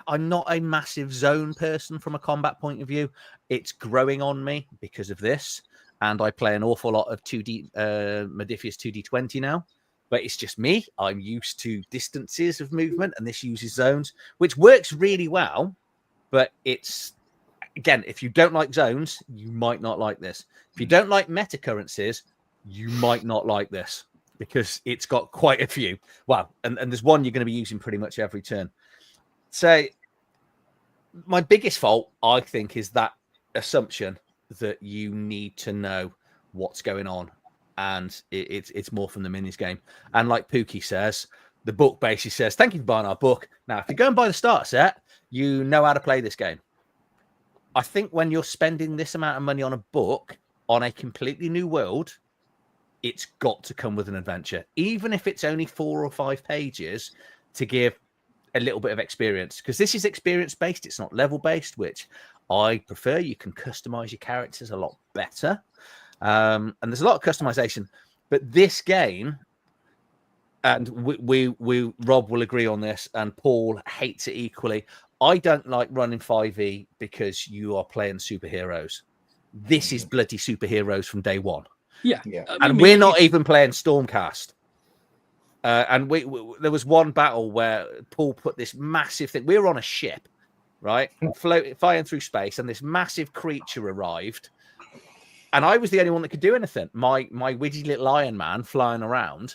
I'm not a massive zone person from a combat point of view. It's growing on me because of this. And I play an awful lot of 2D, Modifius 2D20 now, but it's just me. I'm used to distances of movement, and this uses zones, which works really well. But it's, again, if you don't like zones, you might not like this. If you don't like meta currencies, you might not like this, because it's got quite a few. Wow. And there's one you're going to be using pretty much every turn. So my biggest fault, I think, is that assumption that you need to know what's going on. And it's more from the minis game. And like Pookie says, the book basically says, thank you for buying our book. Now, if you go and buy the starter set, you know how to play this game. I think when you're spending this amount of money on a book on a completely new world, it's got to come with an adventure, even if it's only 4 or 5 pages, to give a little bit of experience, because this is experience based. It's not level based, which I prefer. You can customize your characters a lot better. And there's a lot of customization, but this game, and we Rob will agree on this, and Paul hates it equally. I don't like running 5e because you are playing superheroes. This is bloody superheroes from day one. Yeah. And we're not even playing Stormcast. And there was one battle where Paul put this massive thing. We were on a ship, right? Flying through space, and this massive creature arrived. And I was the only one that could do anything. My widgy little Iron Man flying around.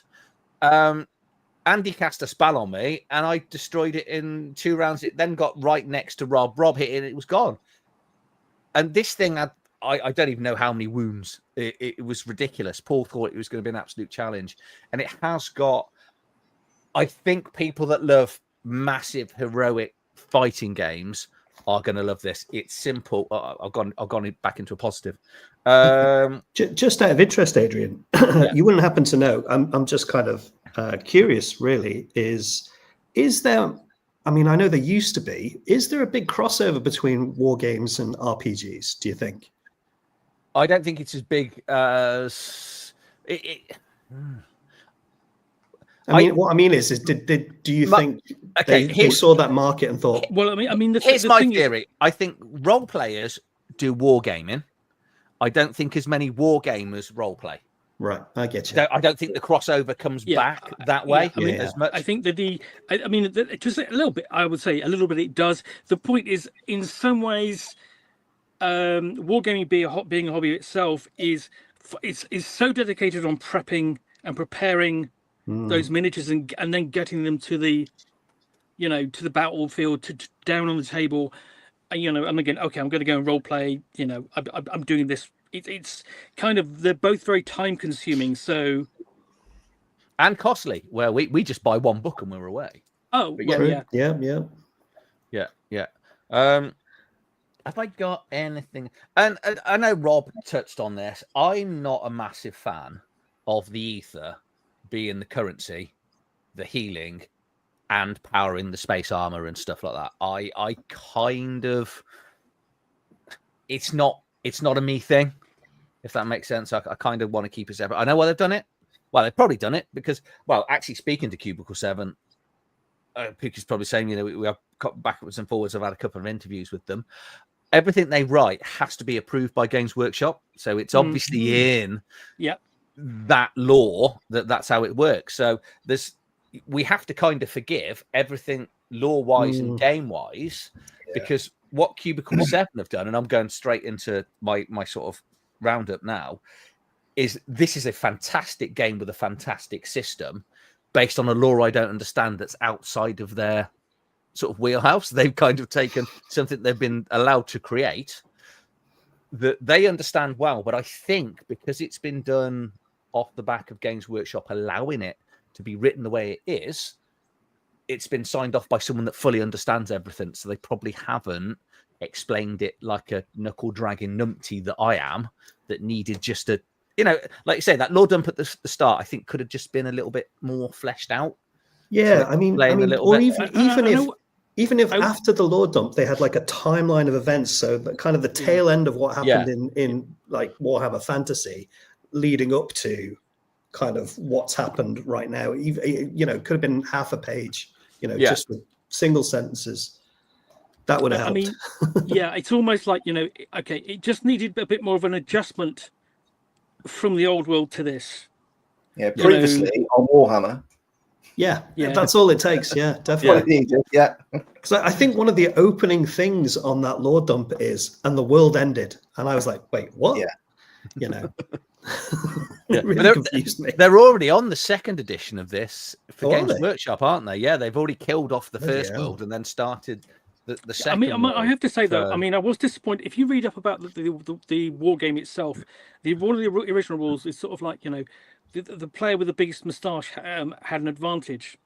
Andy cast a spell on me, and I destroyed it in 2 rounds. It then got right next to Rob. Rob hit it, and it was gone. And this thing had, I don't even know how many wounds. It was ridiculous. Paul thought it was going to be an absolute challenge. And it has got, I think people that love massive, heroic fighting games are going to love this. It's simple. I've gone back into a positive. Just out of interest, Adrian, you wouldn't happen to know, I'm just kind of curious, really, is there, I mean, I know there used to be, is there a big crossover between war games and RPGs, do you think? I don't think it's as big as I mean, what I mean is do you think they saw that market and thought? Well, I mean, here's my theory. I think role players do wargaming. I don't think as many war gamers role play. Right, I get you. I don't think the crossover comes back that way. As much. I think that just a little bit. I would say a little bit. It does. The point is, in some ways, wargaming being a hobby itself is so dedicated on prepping and preparing those miniatures and then getting them to the battlefield, to down on the table, and again, okay, I'm going to go and role play. I'm doing this. It's kind of, they're both very time consuming. So, and costly. Well, we just buy one book and we're away. Oh, well, yeah. Have I got anything? And I know Rob touched on this. I'm not a massive fan of the ether being the currency, the healing, and powering the space armor and stuff like that. I kind of, it's not a me thing, if that makes sense. I kind of want to keep it separate. I know why they've done it. Well, they've probably done it because, well, actually speaking to Cubicle 7, Pookie's probably saying, we have backwards and forwards. I've had a couple of interviews with them. Everything they write has to be approved by Games Workshop. So it's obviously in that law that's how it works. So we have to kind of forgive everything law-wise and game-wise, because what Cubicle 7 have done, and I'm going straight into my sort of roundup now, is this is a fantastic game with a fantastic system based on a law I don't understand that's outside of their sort of wheelhouse. They've kind of taken something they've been allowed to create that they understand well. But I think because it's been done off the back of Games Workshop allowing it to be written the way it is, it's been signed off by someone that fully understands everything. So they probably haven't explained it like a knuckle dragging numpty that I am, that needed just a, you know, like you say, that lore dump at the start, I think could have just been a little bit more fleshed out. Yeah, I mean, or even if after the lore dump they had like a timeline of events, so that kind of the tail end of what happened in like Warhammer Fantasy, leading up to kind of what's happened right now. You know, could have been half a page. You know, just with single sentences. That would have helped. I mean, yeah, it's almost like, you know, okay, it just needed a bit more of an adjustment from the old world to this. Yeah, previously on Warhammer. Yeah, that's all it takes. Yeah, definitely. Yeah. So I think one of the opening things on that lore dump is, and the world ended. And I was like, wait, what? Yeah. You know, it really confused me. They're already on the second edition of this for Games they? Workshop, aren't they? Yeah, they've already killed off the first world and then started the second. I mean, I have to say though, I mean, I was disappointed. If you read up about the war game itself, one of the original rules is sort of like, you know, the player with the biggest moustache had an advantage.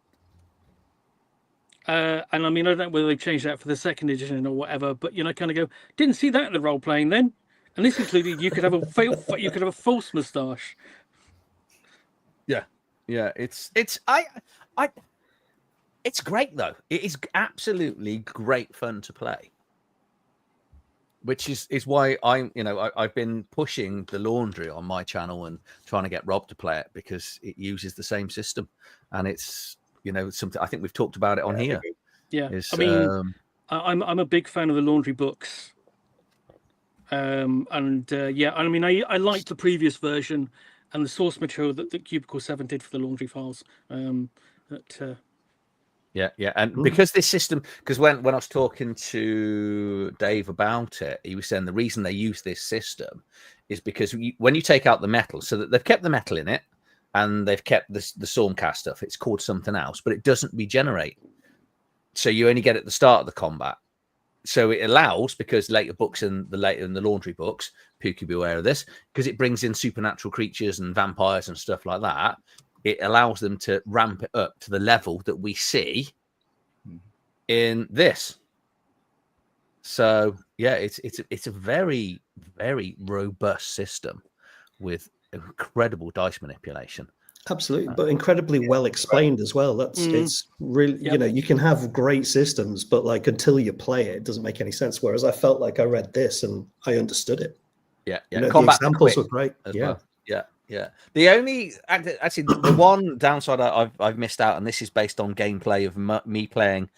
And I mean, I don't know whether they've changed that for the second edition or whatever, but you know, kind of go, didn't see that in the role playing then. And this included you could have a false moustache. Yeah, it's great though. It is absolutely great fun to play. Which is why I've been pushing the laundry on my channel and trying to get Rob to play it, because it uses the same system, and it's, you know, something I think we've talked about it on here. Yeah, I mean, I'm a big fan of the laundry books, I mean, I liked the previous version and the source material that Cubicle 7 did for the laundry files. Yeah, and because this system, because when I was talking to Dave about it, he was saying the reason they use this system is because when you take out the metal, so that they've kept the metal in it and they've kept the Stormcast stuff, it's called something else, but it doesn't regenerate. So you only get it at the start of the combat. So it allows, because later in the laundry books, Pookie be aware of this, because it brings in supernatural creatures and vampires and stuff like that. It allows them to ramp it up to the level that we see in this. So yeah, it's a very, very robust system with incredible dice manipulation. Absolutely, but incredibly well explained as well. It's really, you know, you can have great systems, but like until you play it, it doesn't make any sense. Whereas I felt like I read this and I understood it. Yeah. You know, the examples were great. Well. Yeah. The only actually the one downside I've missed out, and this is based on gameplay of me playing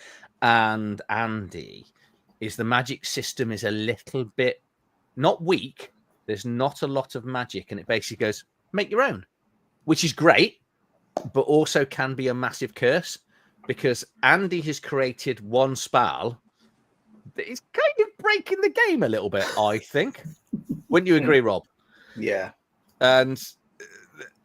and Andy, is the magic system is a little bit not weak. There's not a lot of magic, and it basically goes make your own, which is great, but also can be a massive curse, because Andy has created one spell that is kind of breaking the game a little bit, I think. Wouldn't you agree, Rob? Yeah. And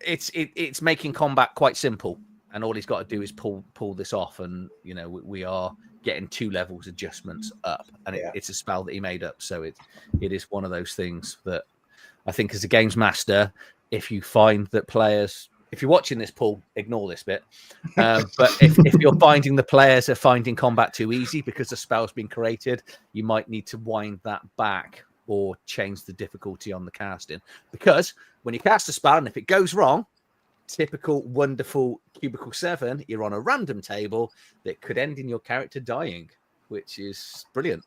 it's making combat quite simple, and all he's got to do is pull this off, and you know we are getting 2 levels adjustments up, and it's a spell that he made up. So it is one of those things that I think, as a games master, if you find that players, if you're watching this, Paul, ignore this bit, but if you're finding the players are finding combat too easy because the spell's been created, you might need to wind that back or change the difficulty on the casting, because when you cast a spell and if it goes wrong, typical wonderful Cubicle 7, you're on a random table that could end in your character dying, which is brilliant.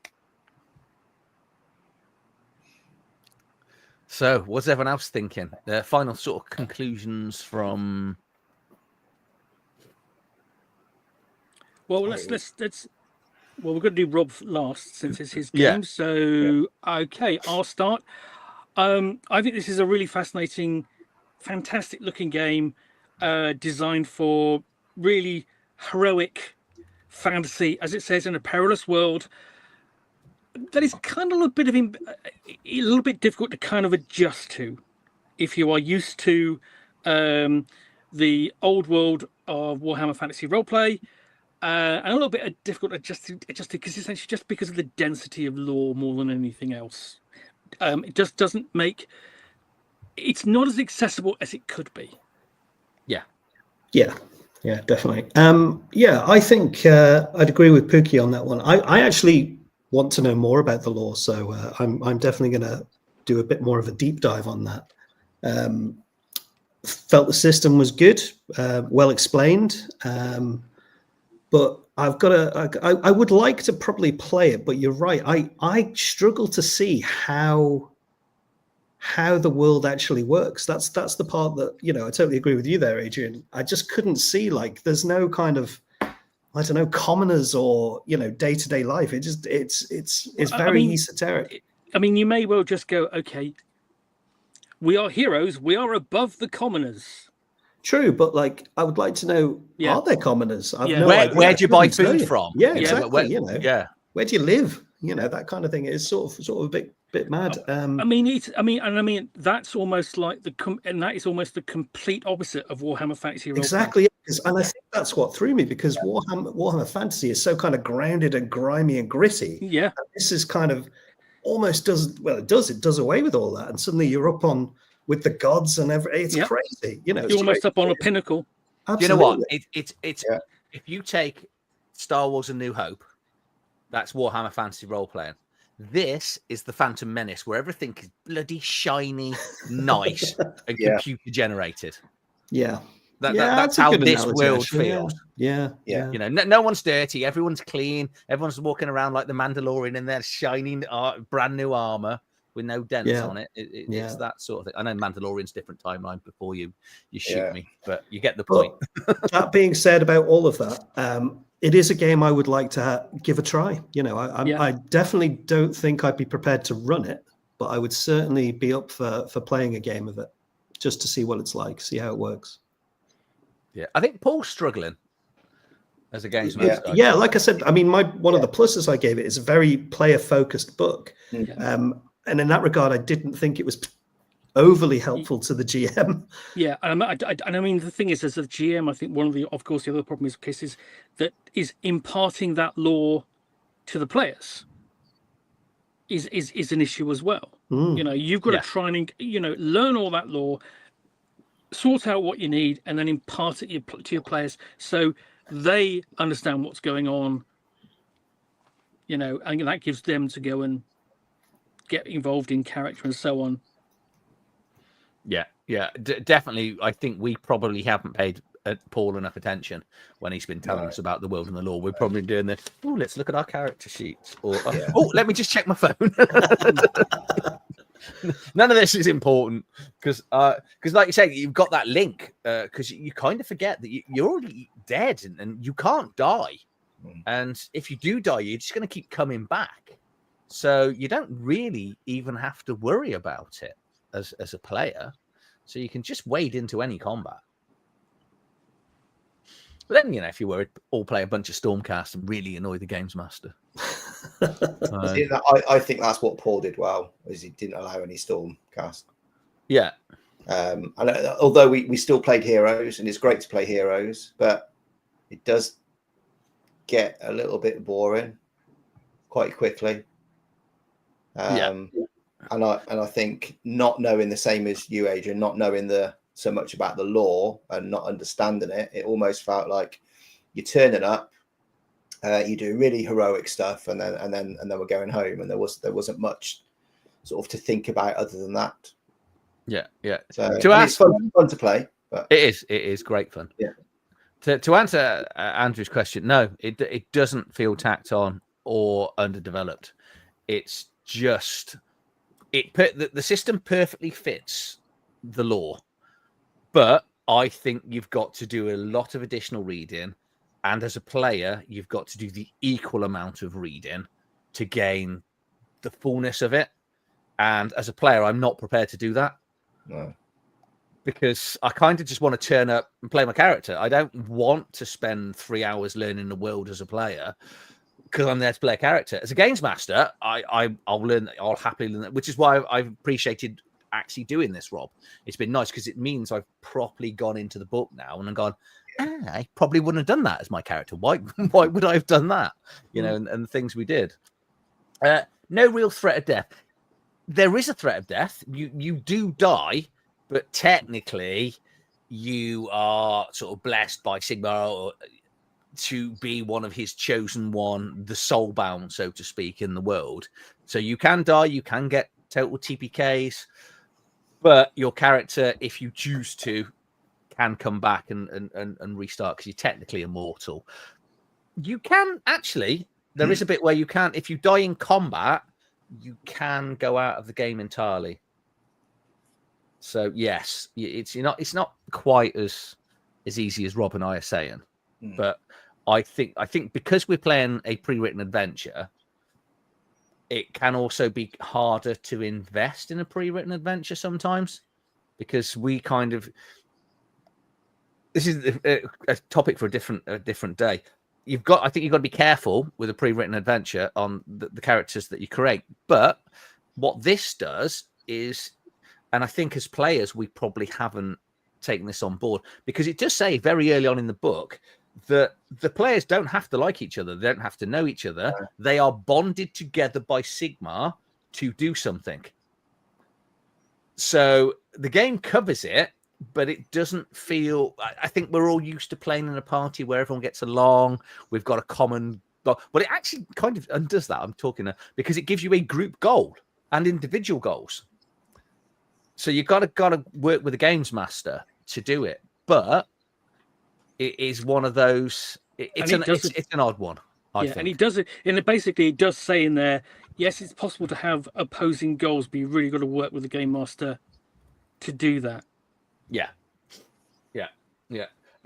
So what's everyone else thinking? The final sort of conclusions from... Well, let's well, we're going to do Rob last since it's his game. So, okay, I'll start. I think this is a really fascinating, fantastic looking game, designed for really heroic fantasy, as it says, in a perilous world. That is kind of a little bit difficult to kind of adjust to if you are used to the old world of Warhammer Fantasy Roleplay. and a little bit difficult adjusting because essentially just because of the density of lore more than anything else. It just doesn't make. It's not as accessible as it could be. Yeah, definitely. I think I'd agree with Pookie on that one. I actually want to know more about the lore, so I'm definitely going to do a bit more of a deep dive on that. Felt the system was good, well explained, but I've got to. I would like to probably play it, but you're right. I struggle to see how the world actually works. That's the part that, I totally agree with you there, Adrian. I just couldn't see, like, there's no kind of, I don't know, commoners or day-to-day life. It's very esoteric. I mean, you may well just go, okay, we are heroes, we are above the commoners. True, but like, I would like to know, are there commoners? I've no idea. Where do you buy food from? Yeah, exactly. Where do you live? That kind of thing is sort of a bit mad. I mean, that's almost like that is almost the complete opposite of Warhammer Fantasy Role. Exactly, and I think that's what threw me, because Warhammer Fantasy is so kind of grounded and grimy and gritty. Yeah, and this is kind of almost it does away with all that, and suddenly you're up on with the gods and everything. It's crazy, You're almost up on a pinnacle. Absolutely. You know what? It's if you take Star Wars: A New Hope, that's Warhammer Fantasy Role-Playing. This is the Phantom Menace, where everything is bloody shiny, nice, and computer generated. Yeah. That's how this world feels. Yeah. No one's dirty. Everyone's clean. Everyone's walking around like the Mandalorian in their shining, brand new armor with no dents on it. It's that sort of thing. I know Mandalorian's different timeline before you shoot me, but you get the point. That being said, about all of that, it is a game I would like to give a try. I definitely don't think I'd be prepared to run it, but I would certainly be up for playing a game of it just to see what it's like, see how it works. Yeah, I think Paul's struggling as a games master. Yeah, like I said, I mean, one of the pluses I gave it is a very player-focused book. And in that regard, I didn't think it was overly helpful to the GM. Yeah, and I mean, the thing is, as a GM, I think the other problem is cases that is imparting that lore to the players is an issue as well. You've got to try and learn all that lore, sort out what you need, and then impart it to your players so they understand what's going on. And that gives them to go and get involved in character and so on. Definitely. I think we probably haven't paid Paul enough attention when he's been telling us about the world and the lore. We're probably doing the let's look at our character sheets, or let me just check my phone. None of this is important because like you say, you've got that link because you kind of forget that you're already dead and you can't die, and if you do die, you're just going to keep coming back. So you don't really even have to worry about it as a player. So you can just wade into any combat. But then, if you were all play a bunch of Stormcast and really annoy the games master. I think that's what Paul did well, is he didn't allow any Stormcast. Yeah. And although we still played Heroes, and it's great to play Heroes, but it does get a little bit boring quite quickly. And I think not knowing the same as you, Adrian, not knowing so much about the lore and not understanding it, it almost felt like you're turning up, you're doing really heroic stuff, and then we're going home, and there wasn't much sort of to think about other than that. Yeah. So it's fun to play, but it is great fun. Yeah. To answer Andrew's question, no, it doesn't feel tacked on or underdeveloped. It's just the system perfectly fits the lore, but I think you've got to do a lot of additional reading, and as a player, you've got to do the equal amount of reading to gain the fullness of it. And as a player, I'm not prepared to do that. No. Because I kind of just want to turn up and play my character. I don't want to spend 3 hours learning the world as a player, because I'm there to play a character. As a games master, I'll happily learn that, which is why I've appreciated actually doing this, Rob. It's been nice because it means I've properly gone into the book now and I'm gone, I probably wouldn't have done that as my character. Why would I have done that? You know, and the things we did. No real threat of death. There is a threat of death. You do die, but technically you are sort of blessed by Sigmar to be one of his chosen one, the Soulbound, so to speak, in the world. So you can die, you can get total TPKs, but your character, if you choose to, can come back and restart because you're technically immortal. You can actually, there is a bit where you can, if you die in combat, you can go out of the game entirely. So yes, it's not quite as easy as Rob and I are saying, but I think because we're playing a pre-written adventure, it can also be harder to invest in a pre-written adventure sometimes because we kind of, this is a topic for a different day. I think you've got to be careful with a pre-written adventure on the characters that you create. But what this does is, and I think as players, we probably haven't taken this on board because it does say very early on in the book that the players don't have to like each other. They don't have to know each other. No. They are bonded together by Sigmar to do something. So the game covers it, but it doesn't feel, I think we're all used to playing in a party where everyone gets along. We've got a common goal, but it actually kind of undoes that. I'm talking because it gives you a group goal and individual goals. So you've got to work with the games master to do it. But it is one of those, it's an odd one. I think. And he does it, and basically it does say in there, yes, it's possible to have opposing goals, but you've really got to work with the game master to do that. Yeah.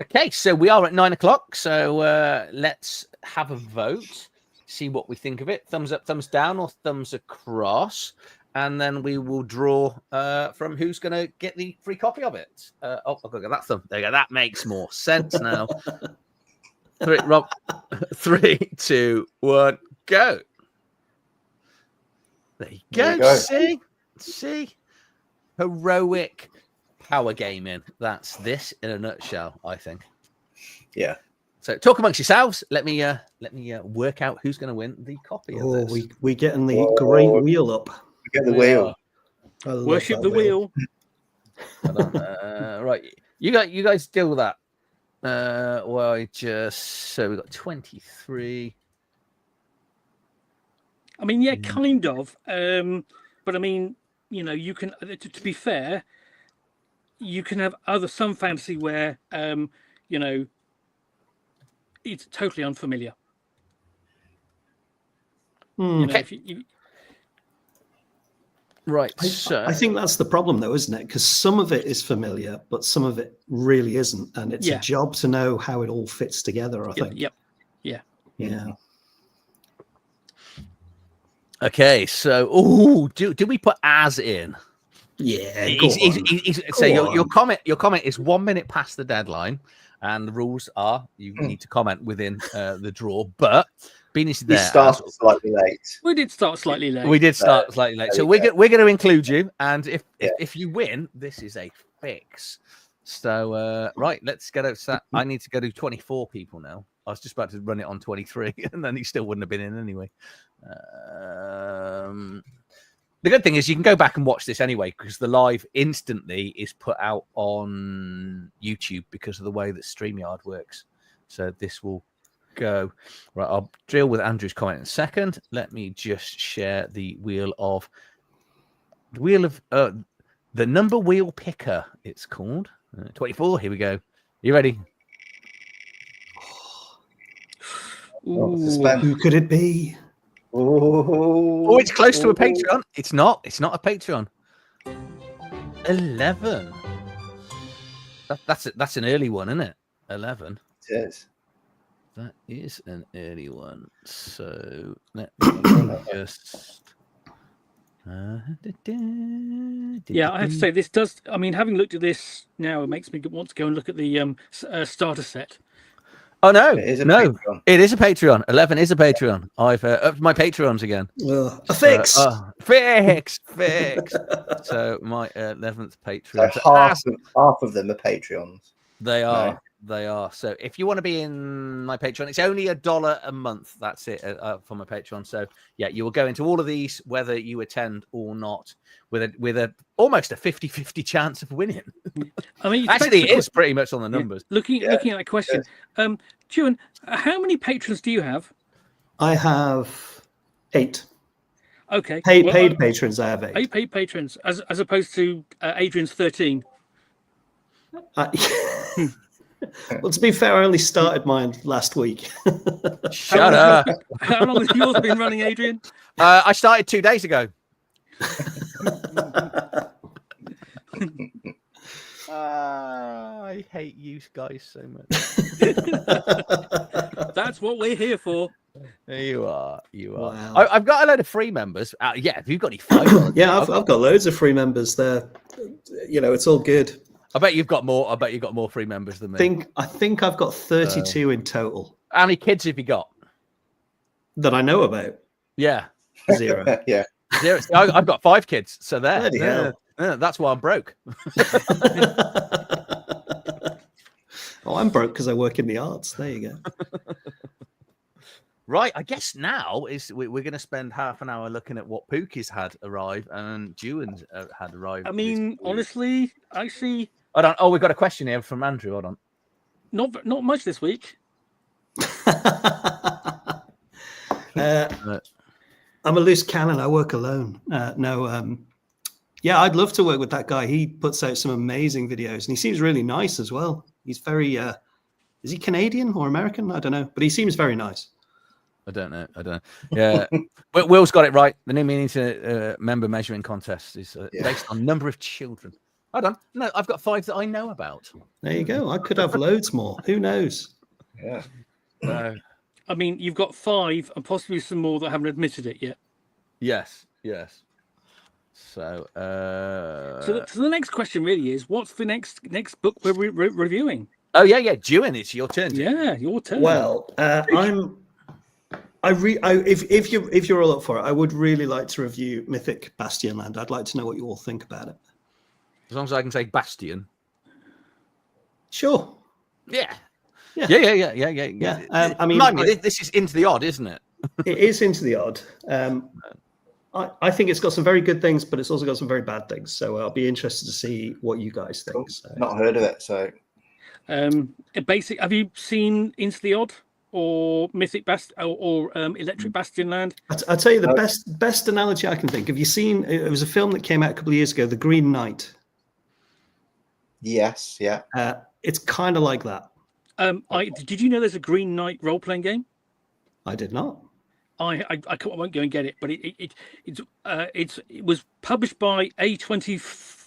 Okay, so we are at 9 o'clock. So let's have a vote, see what we think of it. Thumbs up, thumbs down, or thumbs across. And then we will draw from who's going to get the free copy of it. I've got to get that thumb. There you go. That makes more sense now. Rob, 3, 2, 1, go. There you go. See? Heroic power gaming. That's this in a nutshell, I think. Yeah. So talk amongst yourselves. Let me work out who's going to win the copy of this. We're getting the great wheel up. We get the wheel. Worship the wheel. Right. You guys deal with that. So we got 23. I mean, yeah, kind of. But I mean, you know, you can, to be fair, you can have some fantasy where, you know, it's totally unfamiliar. You know, Right. I think that's the problem, though, isn't it? Because some of it is familiar, but some of it really isn't, and it's a job to know how it all fits together. I think. Yep. Yeah. Okay. So, do we put as in? Yeah. So your comment is 1 minute past the deadline, and the rules are you need to comment within the draw. But Beanies We started slightly late. We did start slightly late. We did start slightly late, so we're going to include you. And if you win, this is a fix. So right, let's get out. I need to go to 24 people now. I was just about to run it on 23, and then he still wouldn't have been in anyway. The good thing is you can go back and watch this anyway because the live instantly is put out on YouTube because of the way that StreamYard works. So this will go right. I'll deal with Andrew's comment in a second. Let me just share the wheel of the number wheel picker. It's called 24. Here we go. You ready? Who could it be? Oh, it's close to a Patreon. It's not a Patreon. 11. That's an early one, isn't it? 11. It is. That is an early one. So let me just. Yeah, I have to say this does. I mean, having looked at this now, it makes me want to go and look at the starter set. Oh no, It is a no, Patreon. it is a Patreon. 11 is a Patreon. I've upped my Patreons again. A fix. Fix. So my 11th Patreon. So half of them are Patreons. They are. They are. So if you want to be in my Patreon, it's only $1 a month. That's it for my Patreon. So yeah, you will go into all of these, whether you attend or not, with a almost a 50-50 chance of winning. I mean, Actually, it is pretty much on the numbers. Looking at that question, Juan, how many patrons do you have? I have 8. Okay. Paid patrons, I have 8. 8 paid patrons, as opposed to Adrian's 13. Well, to be fair, I only started mine last week. Shut up. How long has yours been running, Adrian? I started 2 days ago. I hate you guys so much. That's what we're here for. You are. Wow. I've got a load of free members. Yeah, have you got any five? Yeah, I've got loads of free members there. It's all good. I bet you've got more. I bet you've got more free members than me. I think I've got 32 in total. How many kids have you got? That I know about. Yeah. 0. Yeah. 0. I've got 5 kids. So there. Bloody hell. That's why I'm broke. Oh, I'm broke because I work in the arts. There you go. Right, I guess now we're going to spend half an hour looking at what Pookie's had arrive and Juan's had arrive. I mean, honestly, I see. Hold on. Oh, we've got a question here from Andrew. Hold on. Not much this week. I'm a loose cannon. I work alone. Yeah, I'd love to work with that guy. He puts out some amazing videos, and he seems really nice as well. He's very. Is he Canadian or American? I don't know, but he seems very nice. I don't know. Yeah, but Will's got it right. The new meaning to member measuring contest is based on number of children. Hold on. No, I've got 5 that I know about. There you go. I could have loads more. Who knows? Yeah. I mean, you've got 5 and possibly some more that haven't admitted it yet. Yes. So, so the next question really is, what's the next book we're reviewing? Oh yeah, Juan, it's your turn. Yeah, your turn. Well, if you're all up for it, I would really like to review Mythic Bastionland. I'd like to know what you all think about it. As long as I can say Bastion. Sure. Yeah. Yeah. I mean, this is Into the Odd, isn't it? It is Into the Odd. I think it's got some very good things, but it's also got some very bad things. So I'll be interested to see what you guys think. Cool. So. Not heard of it, so. Have you seen Into the Odd or Mythic or Electric Bastionland? I'll tell you the best analogy I can think. Have you seen? It was a film that came out a couple of years ago, The Green Knight. Yes. Yeah. It's kind of like that. Did you know there's a Green Knight role-playing game? I did not. I won't go and get it, but it was published by A20.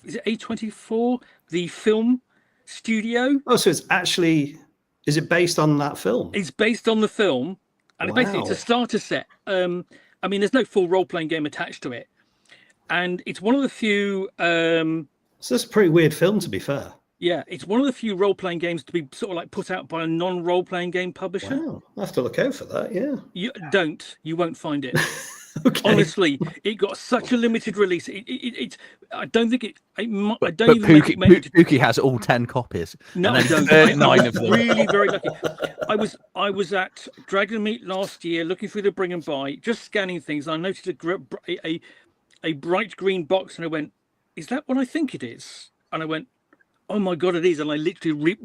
Is it A24? The film studio. Oh, so it's actually, is it based on that film? It's based on the film, and basically it's a starter set. I mean, there's no full role-playing game attached to it, and it's one of the few. So it's a pretty weird film, to be fair. Yeah, it's one of the few role-playing games to be sort of like put out by a non-role-playing game publisher. Wow, I'll have to look out for that. Yeah. You won't find it. Okay. Honestly, it got such a limited release. I don't think it. I don't but even. Pookie has all 10 copies. No, and I don't. 39 of them. Really very lucky. I was at Dragon Meet last year, looking through the bring and buy, just scanning things. And I noticed a bright green box, and I went, "Is that what I think it is?" And I went, "Oh my god, it is!" And I literally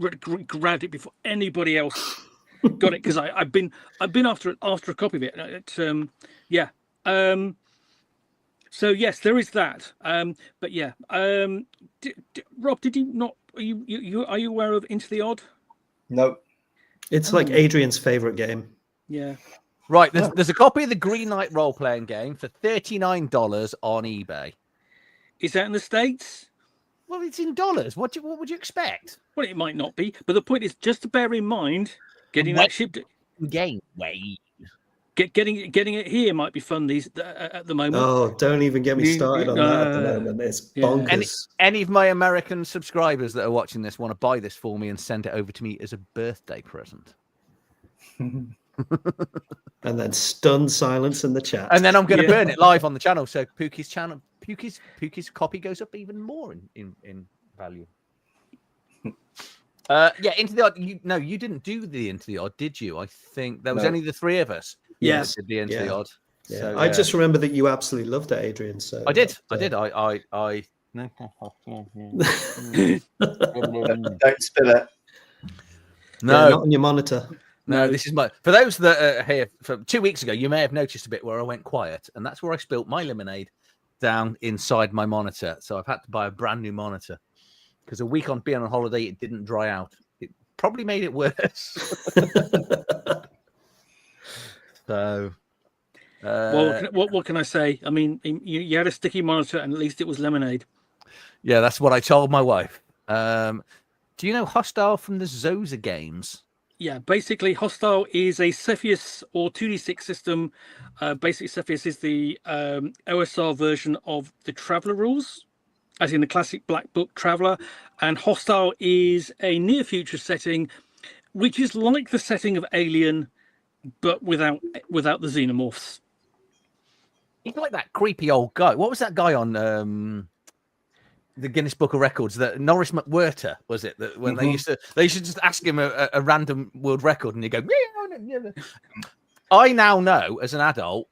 grabbed it before anybody else got it, because I've been after a copy of it. So yes, there is that. But yeah, Rob, did you not? Are you aware of Into the Odd? No. It's like Adrian's favorite game. Yeah. Right, there's a copy of the Green Knight role-playing game for $39 on eBay. Is that in the States? Well, it's in dollars. What would you expect? Well, it might not be, but the point is just to bear in mind getting that shipped. Game way. Getting it here might be fun at the moment. Oh, don't even get me started on that at the moment. It's bonkers. Any of my American subscribers that are watching this want to buy this for me and send it over to me as a birthday present. And then stunned silence in the chat. And then I'm going to burn it live on the channel, so Pookie's copy goes up even more in value. Yeah, Into the Odd. You didn't do the Into the Odd, did you? I think there was No. only the three of us. Yes. That did the Into the Odd. Yeah. So, I just remember that you absolutely loved it, Adrian. So I did. Don't spill it. No, not on your monitor. no. This is for those that are here from 2 weeks ago. You may have noticed a bit where I went quiet, and that's where I spilt my lemonade down inside my monitor. So I've had to buy a brand new monitor because a week on being on holiday, it didn't dry out. It probably made it worse. So. Well, what can I say? I mean, you had a sticky monitor, and at least it was lemonade. Yeah, that's what I told my wife. Do you know Hostile from the Zoza games? Yeah, basically, Hostile is a Cepheus or 2d6 system. Basically, Cepheus is the OSR version of the Traveller rules, as in the classic Black Book Traveller. And Hostile is a near future setting, which is like the setting of Alien, but without the xenomorphs. He's like that creepy old guy. What was that guy on the Guinness Book of Records? That Norris McWhirter, was it? That when they used to just ask him a random world record, and he'd go. I now know, as an adult,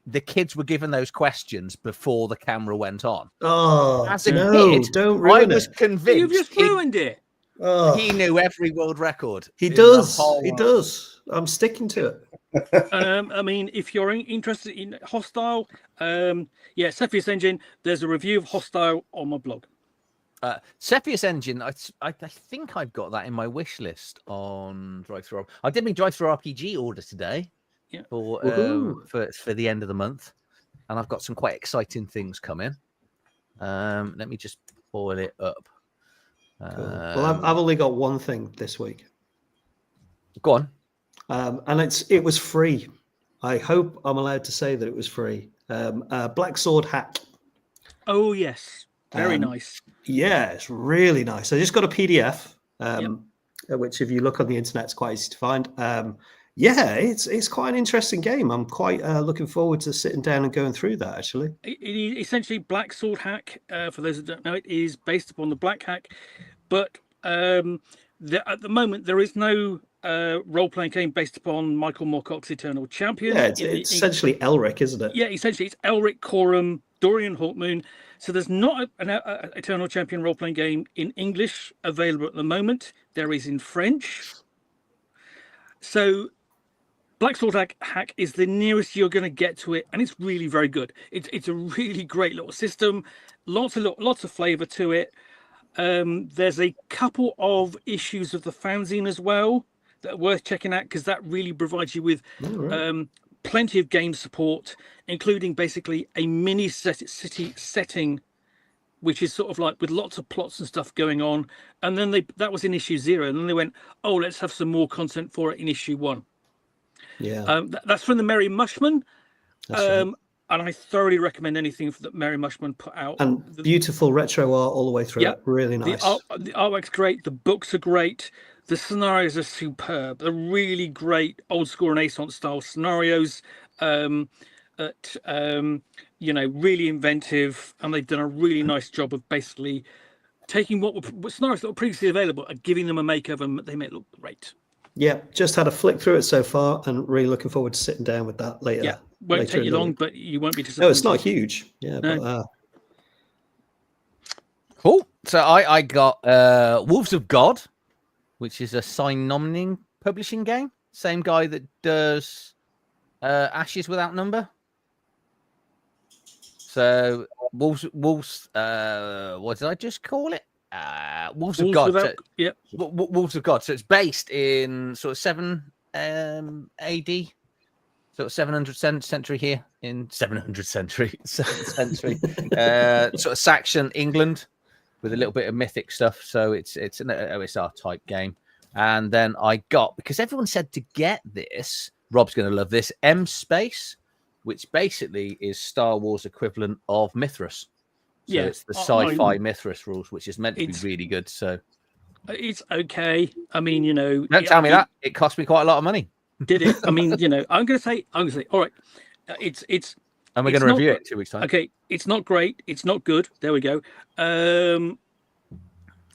the kids were given those questions before the camera went on. Oh, as a kid, don't ruin I was it. convinced You've just ruined it. Oh, he knew every world record. he in the does. whole He world. does. I'm sticking to it. I mean, if you're interested in Hostile, Cepheus Engine, there's a review of Hostile on my blog. Cepheus Engine, I think I've got that in my wish list on Drive-Thru. I did my Drive-Thru RPG order today for the end of the month, and I've got some quite exciting things coming. Let me just pull it up. Cool. Well, I've only got one thing this week. Go on. And it was free. I hope I'm allowed to say that it was free. Black Sword Hack. Oh yes, very nice. Yeah, it's really nice. I just got a PDF, which if you look on the internet, it's quite easy to find. It's quite an interesting game. I'm quite looking forward to sitting down and going through that. Actually, It is essentially Black Sword Hack. For those that don't know, it is based upon the Black Hack, but at the moment there is no role-playing game based upon Michael Moorcock's Eternal Champion. Yeah, it's essentially Elric, isn't it? Yeah, essentially it's Elric, Corum, Dorian Hawkmoon. So there's not an Eternal Champion role-playing game in English available at the moment. There is in French. So Black Sword Hack is the nearest you're going to get to it, and it's really very good. It's a really great little system, lots of flavour to it. There's a couple of issues of the fanzine as well that are worth checking out, because that really provides you with plenty of game support, including basically a mini city setting, which is sort of like with lots of plots and stuff going on. And then that was in issue 0, and then they went, oh, let's have some more content for it in issue 1. Yeah, that's from the Merry Mushman. right. And I thoroughly recommend anything that Merry Mushman put out. And beautiful retro art all the way through. Yeah, Really nice. The artwork's great. The books are great. The scenarios are superb. They're really great old school Renaissance style scenarios. Really inventive, and they've done a really nice job of basically taking what scenarios that were previously available and giving them a makeover, and they make it look great. Yeah, just had a flick through it so far, and really looking forward to sitting down with that later. Yeah, won't take you long, but you won't be disappointed. No, it's not huge. Yeah, No. but Cool. So I got Wolves of God, which is a Signomning publishing game. Same guy that does Ashes Without Number. So Wolves. What did I just call it? Wolves of God. Wolves of God. So it's based in sort of 7 AD, sort of 700th century here in 700th century, 7th century, sort of Saxon England, with a little bit of mythic stuff. So it's an OSR type game. And then I got, because everyone said to get this, Rob's going to love this, M Space, which basically is Star Wars equivalent of Mithras. So it's the sci-fi Mithras rules, which is meant to be really good. So it's okay. I mean, don't tell me that. It cost me quite a lot of money. Did it? I mean, I'm going to say, all right. It's. And we're going to review it in 2 weeks' time. Okay, it's not great. It's not good. There we go.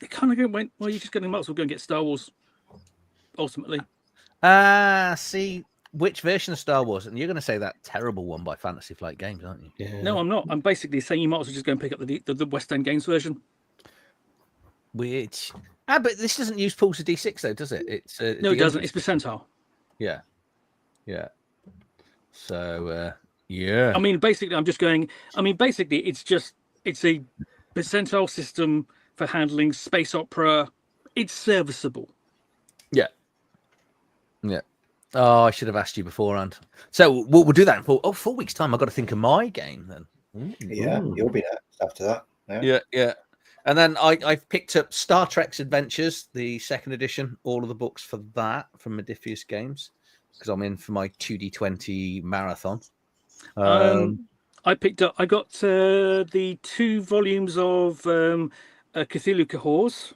they kind of went, well, you're just going to might as well go and get Star Wars. Ultimately, see which version of Star Wars, and you're going to say that terrible one by Fantasy Flight Games, aren't you? Yeah. no, I'm not. I'm basically saying you might as well just go and pick up the West End Games version. Which, but this doesn't use pools of D6 though, does it? It's No, it doesn't. It's percentile. Yeah. So yeah. I mean, basically, it's a percentile system for handling space opera. It's serviceable. Yeah. Oh, I should have asked you beforehand. So we'll do that in 4 weeks' time. I've got to think of my game then. Yeah, you'll be next after that. Yeah. And then I've picked up Star Trek's Adventures, the second edition, all of the books for that from Modiphius Games, because I'm in for my 2D20 marathon. I got the 2 volumes of Cthulhu Cahors,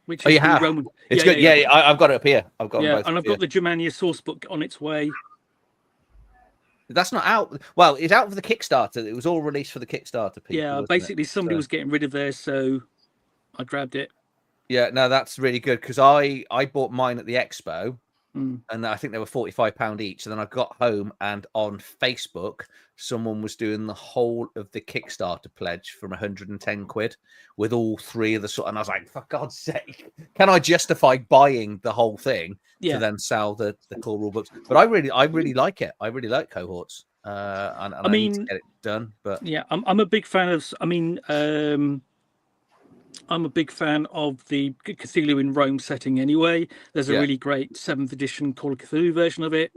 which is you have? Roman. It's good. Yeah, I've got it up here. I've got them both and I've got the Germania source book on its way. That's not out. Well, it's out for the Kickstarter. It was all released for the Kickstarter. People, Yeah, basically somebody was getting rid of theirs, so I grabbed it. Yeah, no, that's really good because I bought mine at the expo, Mm. and I think they were £45 each. And then I got home, and on Facebook, someone was doing the whole of the Kickstarter pledge from 110 quid with all 3 of the sort. And I was like, for God's sake, can I justify buying the whole thing to then sell the core rule books? But I really like it. I really like Cohorts. And I mean, need to get it done. But yeah, I'm a big fan of. I'm a big fan of the Cthulhu in Rome setting anyway. There's a really great 7th edition Call of Cthulhu version of it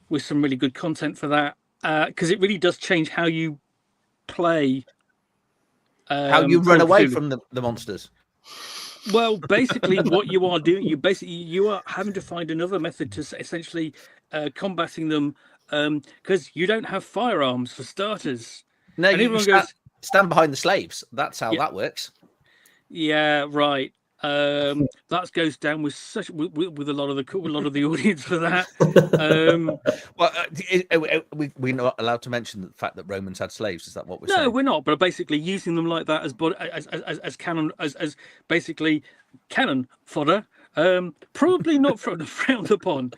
with some really good content for that, because it really does change how you play. How you run away from the monsters. Well, basically what you are doing, you are having to find another method to essentially combating them, because you don't have firearms for starters. No, and everyone goes, stand behind the slaves. That's how that works. Yeah, right. That goes down with a lot of the audience for that. We're not allowed to mention the fact that Romans had slaves. Is that what we're saying? No, we're not. But basically, using them like that as canon, as basically cannon fodder, probably not frowned upon.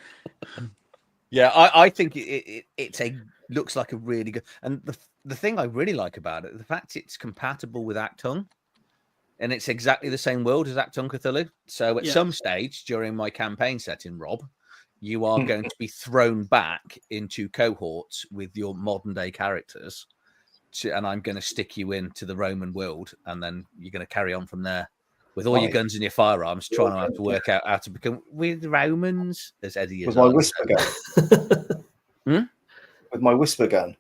Yeah, I think it's looks like a really good, and the thing I really like about it, the fact it's compatible with Actung, and it's exactly the same world as Actung Cthulhu. So at some stage during my campaign setting, Rob, you are going to be thrown back into Cohorts with your modern day characters, and I'm going to stick you into the Roman world, and then you're going to carry on from there with all your guns and your firearms, trying to work out how to become with Romans, as Eddie is. With my whisper gun. With my whisper gun.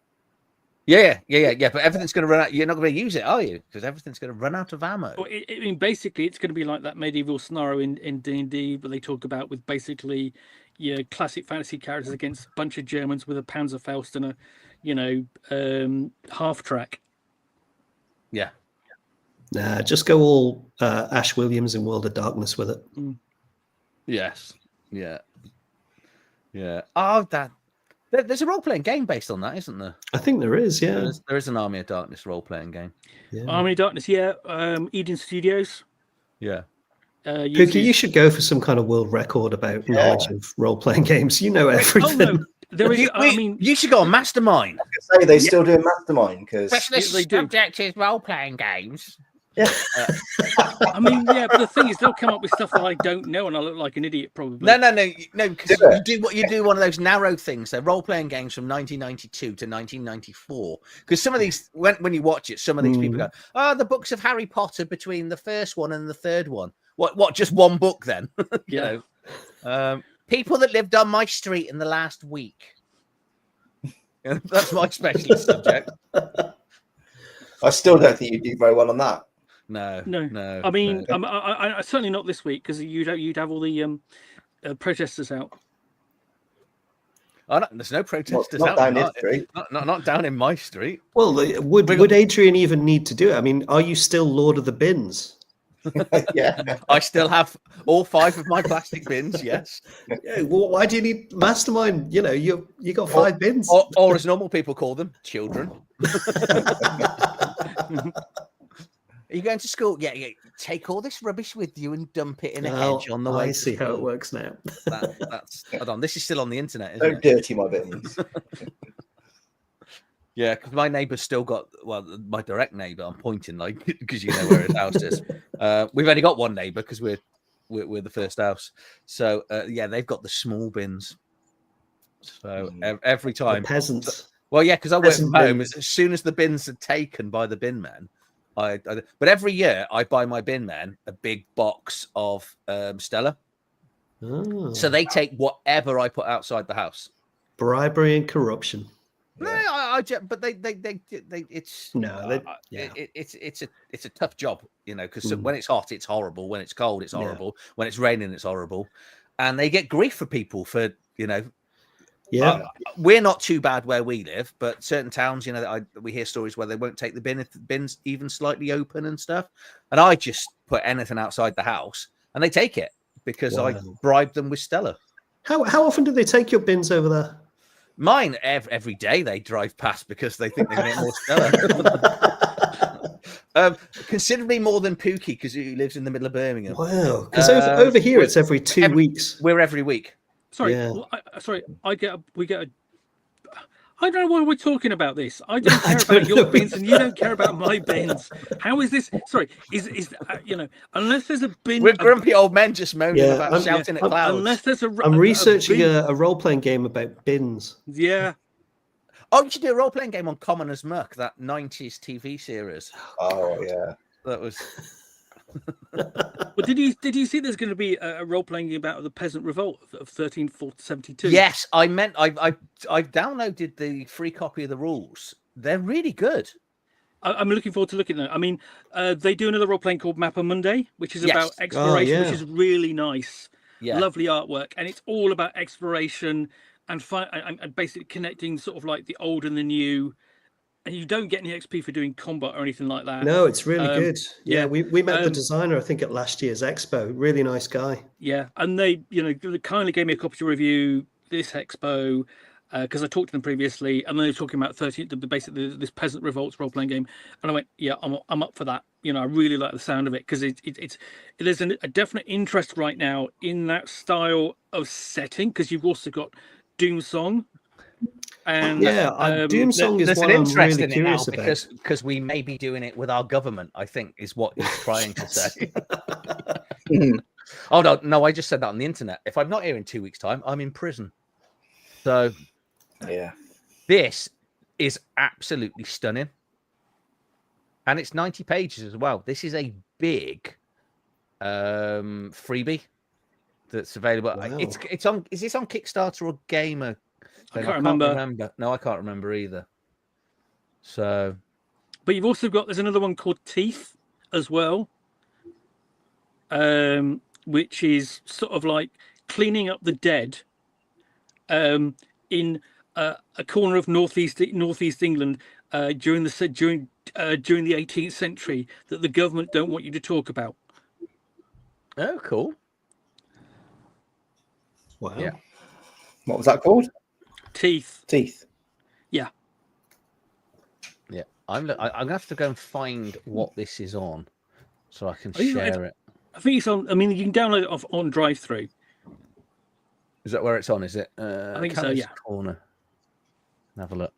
Yeah. But everything's going to run out. You're not going to use it, are you? Because everything's going to run out of ammo. Well, I mean, basically, it's going to be like that medieval scenario in D&D, but they talk about with basically your classic fantasy characters against a bunch of Germans with a Panzerfaust and a, half track. Yeah. Nah, just go all Ash Williams in World of Darkness with it. Mm. Yes. Yeah. Oh, there's a role-playing game based on that, isn't there? I think there is, yeah. There is an Army of Darkness role-playing game. Yeah. Army of Darkness, yeah. Eden Studios. Yeah. Cookie, you should go for some kind of world record about knowledge of role-playing games. You know everything. Oh, no. There is, you should go on Mastermind. I was going to say, they still do Mastermind because Specialist subject is role-playing games. Yeah. I mean, yeah, but the thing is, they'll come up with stuff that I don't know, and I look like an idiot probably. No, because you do one of those narrow things. They're role-playing games from 1992 to 1994. Because some of these, when you watch it, some of these people go, "Oh, the books of Harry Potter between the first one and the third one." What? Just one book then? You know, people that lived on my street in the last week. That's my specialist subject. I still don't think you do very well on that. No. I mean, I certainly not this week because you'd have all the protesters out. Oh, no, there's no protesters not out. Down this street. Not down in my street. Well, would Adrian even need to do it? I mean, are you still Lord of the Bins? Yeah, I still have all 5 of my plastic bins. Yes. Yeah, well, why do you need Mastermind? You know, you got 5 bins, or as normal people call them, children. Are you going to school? Yeah, yeah. Take all this rubbish with you and dump it in a Oh, hedge on the way. I to see how it school. works now. That's hold on. This is still on the internet, isn't Don't it? dirty my bins. Yeah, because my neighbour's still got my direct neighbour. I'm pointing like because you know where his house is. We've only got one neighbour because we're the first house. So yeah, they've got the small bins. So every time, The peasants. well, yeah, because I work Peasant from home. bins. As soon as the bins are taken by the bin men, but every year I buy my bin men a big box of Stella. Oh, So they take whatever I put outside the house. bribery and corruption. No, but they it's it's a tough job, you know, because when it's hot, it's horrible. When it's cold, it's horrible. When it's raining, it's horrible, and they get grief for people for, you know. Yeah, We're not too bad where we live, but certain towns, you know, we hear stories where they won't take the bin if the bin's even slightly open and stuff. And I just put anything outside the house, and they take it because I bribed them with Stella. How often do they take your bins over there? Mine every day they drive past because they think they can get more Stella. Considerably more than Pookie because he lives in the middle of Birmingham. Wow, because over here it's every 2 weeks. We're every week. Sorry, Yeah. we get a. I don't know why we're talking about this. I don't care about your bins, and you don't care about my bins. How is this? Sorry, is you know, unless there's a bin. We're grumpy old men just moaning about shouting at clouds. Unless there's I'm researching a role-playing game about bins. Yeah. Oh, you should do a role-playing game on Common as Muck, that 90s TV series. Oh yeah, that was. Well, did you see there's going to be a role-playing game about the peasant revolt of 1372? Yes, I downloaded the free copy of the rules. They're really good. I'm looking forward to looking at them. I mean, they do another role-playing called Mapper Monday, which is about exploration, which is really nice. Yeah. Lovely artwork, and it's all about exploration and basically connecting sort of like the old and the new. And you don't get any XP for doing combat or anything like that. No, it's really good. Yeah, we met the designer, I think, at last year's expo. Really nice guy. Yeah, and they kindly gave me a copy to review this expo because I talked to them previously, and then they were talking about basically this peasant revolts role playing game, and I went, yeah, I'm up for that. You know, I really like the sound of it because there's a definite interest right now in that style of setting because you've also got Doomsong. And Doomsong is one I'm really curious about because we may be doing it with our government. I think is what he's trying to say. Oh no! I just said that on the internet. If I'm not here in 2 weeks' time, I'm in prison. So, yeah, this is absolutely stunning, and it's 90 pages as well. This is a big freebie that's available. Wow. It's on. Is this on Kickstarter or Gamer? I can't remember. No, I can't remember either. So, but you've also got there's another one called Teeth as well, which is sort of like cleaning up the dead, in a corner of northeast England during the 18th century that the government don't want you to talk about. Oh, cool! Wow. Yeah. What was that called? Teeth. Yeah. I'm gonna have to go and find what this is on, so I can share it. I think it's on. I mean, you can download it on drive-through. Is that where it's on? Is it? I think so. Yeah. Corner. Have a look.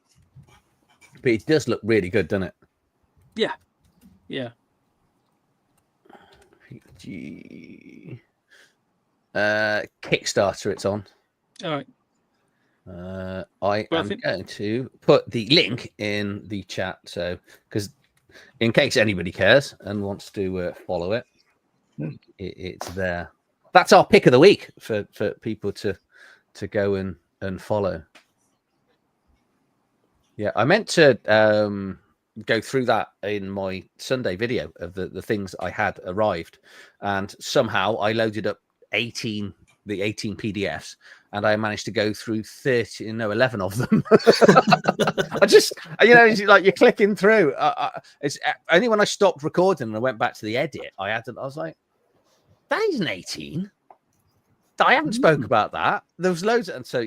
But it does look really good, doesn't it? Yeah. Yeah. Kickstarter. It's on. All right. I am going to put the link in the chat, so because in case anybody cares and wants to follow it, it's there. That's our pick of the week for people to go and follow. Yeah, I meant to go through that in my Sunday video of the things I had arrived, and somehow I loaded up 18 PDFs, and I managed to go through 11 of them. I just, it's like you're clicking through. It's only when I stopped recording and I went back to the edit, I was like, that isn't 18. I haven't spoke about that. There was loads, and so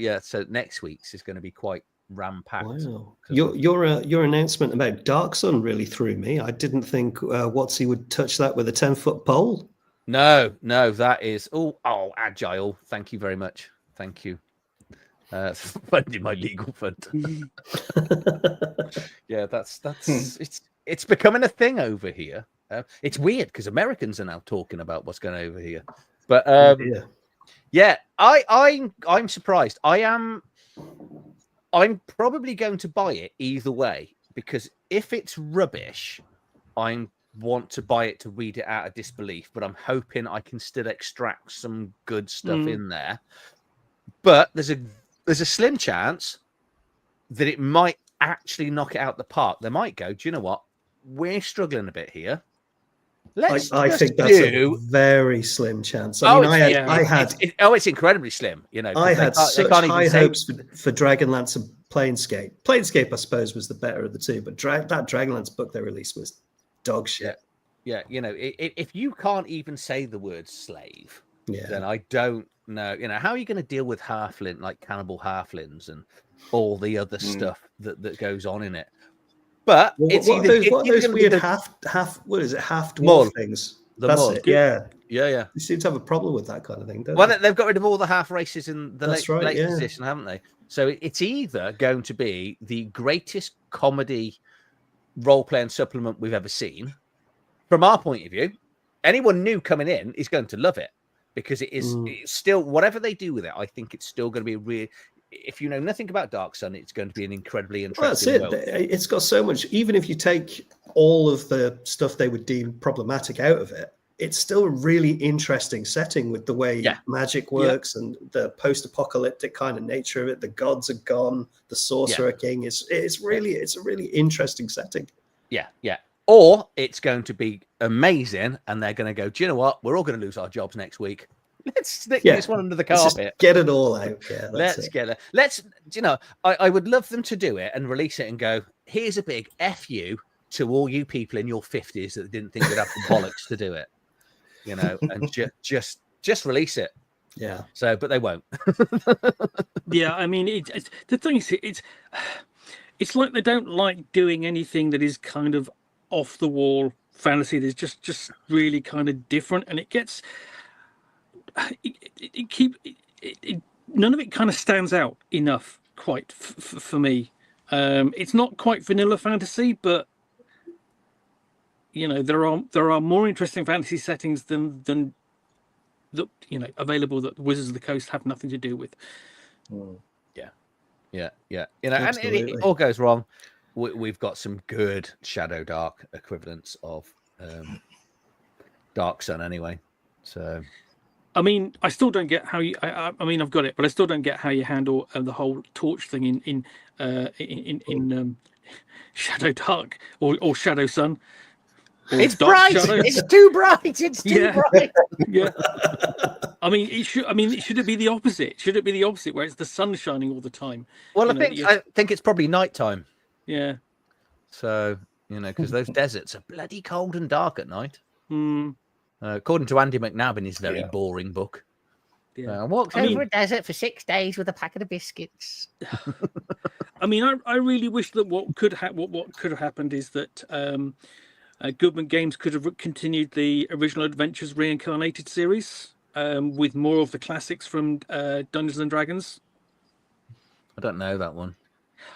next week's is going to be quite ram-packed. Wow. Your announcement about Dark Sun really threw me. I didn't think Watsy would touch that with a 10-foot pole. No, that is agile. Thank you very much. Thank you. Funding my legal fund. Yeah, that's it's becoming a thing over here. It's weird because Americans are now talking about what's going over here. But yeah, I'm surprised. I'm probably going to buy it either way, because if it's rubbish, I want to buy it to read it out of disbelief, but I'm hoping I can still extract some good stuff in there. But there's a slim chance that it might actually knock it out the park. They might go, do you know what? We're struggling a bit here. I think that's a very slim chance. It's incredibly slim. You know, I had such high hopes for Dragonlance and Planescape. Planescape, I suppose, was the better of the two, but that Dragonlance book they released was dog shit. Yeah, you know, if you can't even say the word slave, then I don't know. You know, how are you going to deal with halfling, like cannibal halflings, and all the other stuff that goes on in it? But it's what those weird half dwarf things. That's it. Yeah. You seem to have a problem with that kind of thing, don't they? They've got rid of all the half races in the latest edition, haven't they? So it's either going to be the greatest comedy role-playing supplement we've ever seen. From our point of view, anyone new coming in is going to love it, because it's still, whatever they do with it, I think it's still going to be a real. If you know nothing about Dark Sun, it's going to be an incredibly interesting world. It's got so much. Even if you take all of the stuff they would deem problematic out of it, it's still a really interesting setting with the way magic works and the post-apocalyptic kind of nature of it. The gods are gone. The sorcerer king it's a really interesting setting. Yeah. Or it's going to be amazing, and they're going to go, do you know what? We're all going to lose our jobs next week. Let's stick this one under the carpet. Get it all out. Yeah, let's get it. You know, I would love them to do it and release it and go, here's a big F you to all you people in your 50s that didn't think they'd have the bollocks to do it. You know, and just release it. Yeah. So, but they won't. Yeah, I mean, it's the thing is, it's like they don't like doing anything that is kind of off the wall fantasy. That's just really kind of different, and it gets. None of it kind of stands out enough quite for me. It's not quite vanilla fantasy, but you know, there are more interesting fantasy settings than that, you know, available that Wizards of the Coast have nothing to do with. Yeah. You know, absolutely. And it all goes wrong. We've got some good Shadow Dark equivalents of Dark Sun anyway. So. I mean, I still don't get how you. I mean, I've got it, but I still don't get how you handle the whole torch thing in Shadow Dark or Shadow Sun. It's bright. Shadow. It's too bright. It's too bright. Yeah. I mean, should it be the opposite? Should it be the opposite, where it's the sun shining all the time? Well, I think it's probably nighttime. Yeah. So you know, because those deserts are bloody cold and dark at night. According to Andy McNabb in his very boring book. I walked over a desert for 6 days with a packet of biscuits. I mean, I really wish that what could have happened is that Goodman Games could have continued the original Adventures Reincarnated series with more of the classics from Dungeons and Dragons. I don't know that one.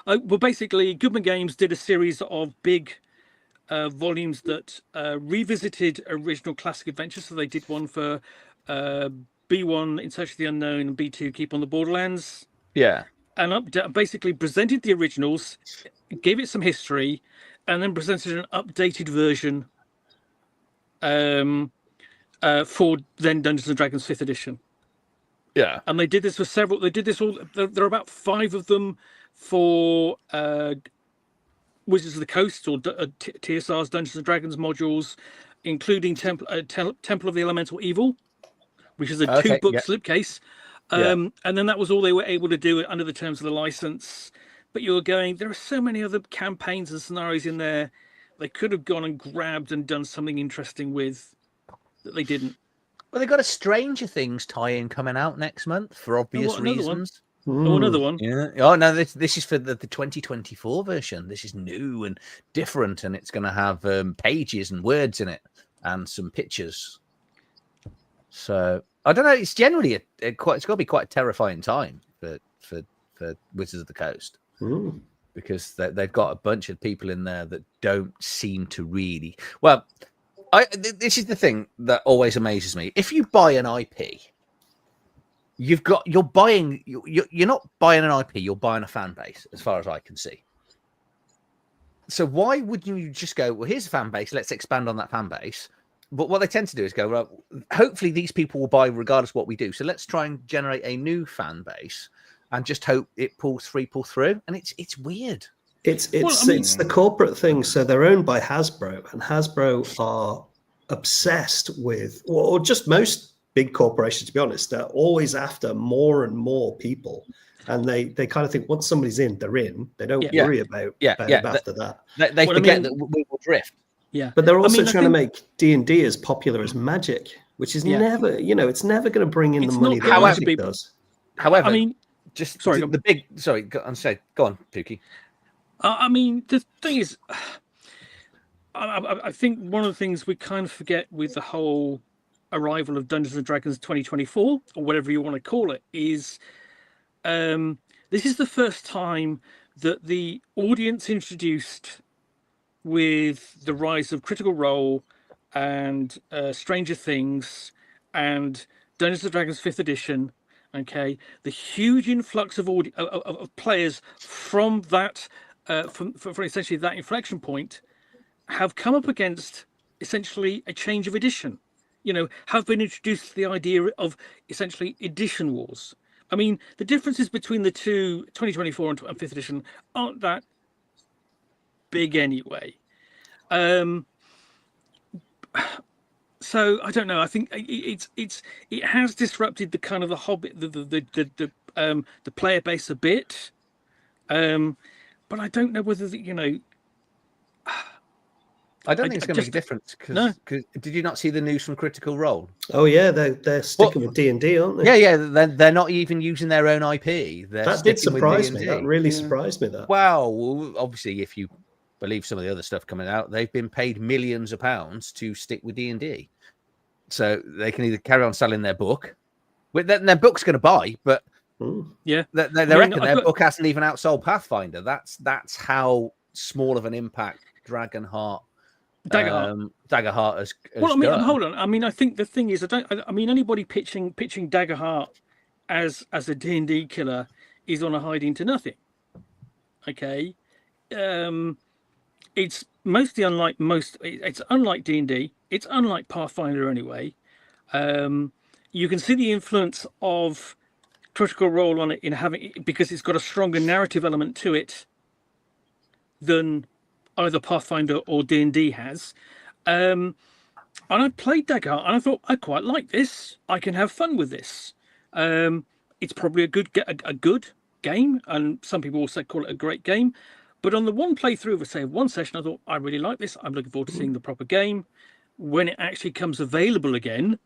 Well, basically, Goodman Games did a series of big volumes that revisited original classic adventures. So they did one for B1 In Search of the Unknown and B2 Keep on the Borderlands. Yeah. And basically presented the originals, gave it some history, and then presented an updated version for then Dungeons and Dragons 5th edition. Yeah. And they did this for several. They did this all. There are about 5 of them for Wizards of the Coast or TSR's Dungeons and Dragons modules, including Temple of the Elemental Evil, which is a 2-book slipcase. And then that was all they were able to do under the terms of the license. But you were going, there are so many other campaigns and scenarios in there they could have gone and grabbed and done something interesting with that they didn't. Well, they got a Stranger Things tie-in coming out next month for obvious reasons. Oh, another one. Yeah. Oh no, this is for the 2024 version. This is new and different, and it's going to have pages and words in it and some pictures. So I don't know. It's generally it's got to be quite a terrifying time for Wizards of the Coast, because they've got a bunch of people in there that don't seem to really. Well, this is the thing that always amazes me. If you buy an IP, you're not buying an IP, you're buying a fan base, as far as I can see. So why wouldn't you just go, well, here's a fan base, let's expand on that fan base? But what they tend to do is go, well, hopefully these people will buy regardless of what we do. So let's try and generate a new fan base and just hope it pulls through. And it's weird. It's the corporate thing. So they're owned by Hasbro, and Hasbro are obsessed with, or just most big corporations, to be honest, they're always after more and more people, and they kind of think once somebody's in, they're in. They don't worry about after that. They forget that we will drift. Yeah, but they're also trying to make D&D as popular as Magic, which is never, it's never going to bring in the money that Magic does. However, I mean, just sorry, the big sorry, go on, Pookie. I mean, the thing is, I think one of the things we kind of forget with the whole arrival of Dungeons and Dragons 2024, or whatever you want to call it, is this is the first time that the audience introduced with the rise of Critical Role and Stranger Things and Dungeons and Dragons 5th edition, okay, the huge influx of players from that from essentially that inflection point have come up against essentially a change of edition. Have been introduced to the idea of essentially edition wars. I mean, the differences between the two, 2024 and 5th edition, aren't that big anyway. So I don't know. I think it has disrupted the kind of the hobby, the player base a bit. But I don't know whether I don't think it's going to make a difference. Because did you not see the news from Critical Role? Oh yeah, they're sticking with D&D, aren't they? Yeah. They're not even using their own IP. That did surprise me. That really surprised me. That. Well, obviously, if you believe some of the other stuff coming out, they've been paid millions of pounds to stick with D&D, so they can either carry on selling their book, their book's going to buy, but they reckon their book hasn't even outsold Pathfinder. That's how small of an impact Daggerheart has well, I mean, done. Hold on. I mean, I think the thing is, I mean, anybody pitching Daggerheart as a D&D killer is on a hiding to nothing. Okay, it's mostly unlike it's unlike D&D. It's unlike Pathfinder anyway. You can see the influence of Critical Role on it in having, because it's got a stronger narrative element to it than either Pathfinder or D&D has. And I played Daggerheart and I thought, I quite like this. I can have fun with this. It's probably a good game, and some people also call it a great game. But on the one playthrough of one session, I thought, I really like this. I'm looking forward to seeing the proper game. When it actually comes available again,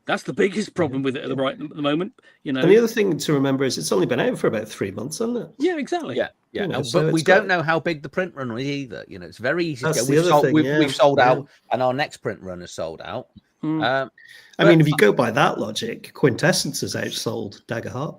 that's the biggest problem with it at the moment. And the other thing to remember is it's only been out for about 3 months, hasn't it? Yeah, exactly. Yeah. But we don't know how big the print run is either. It's very easy to go. We've sold out, and our next print run is sold out. I mean, if you go by that logic, Quintessence has outsold Daggerheart.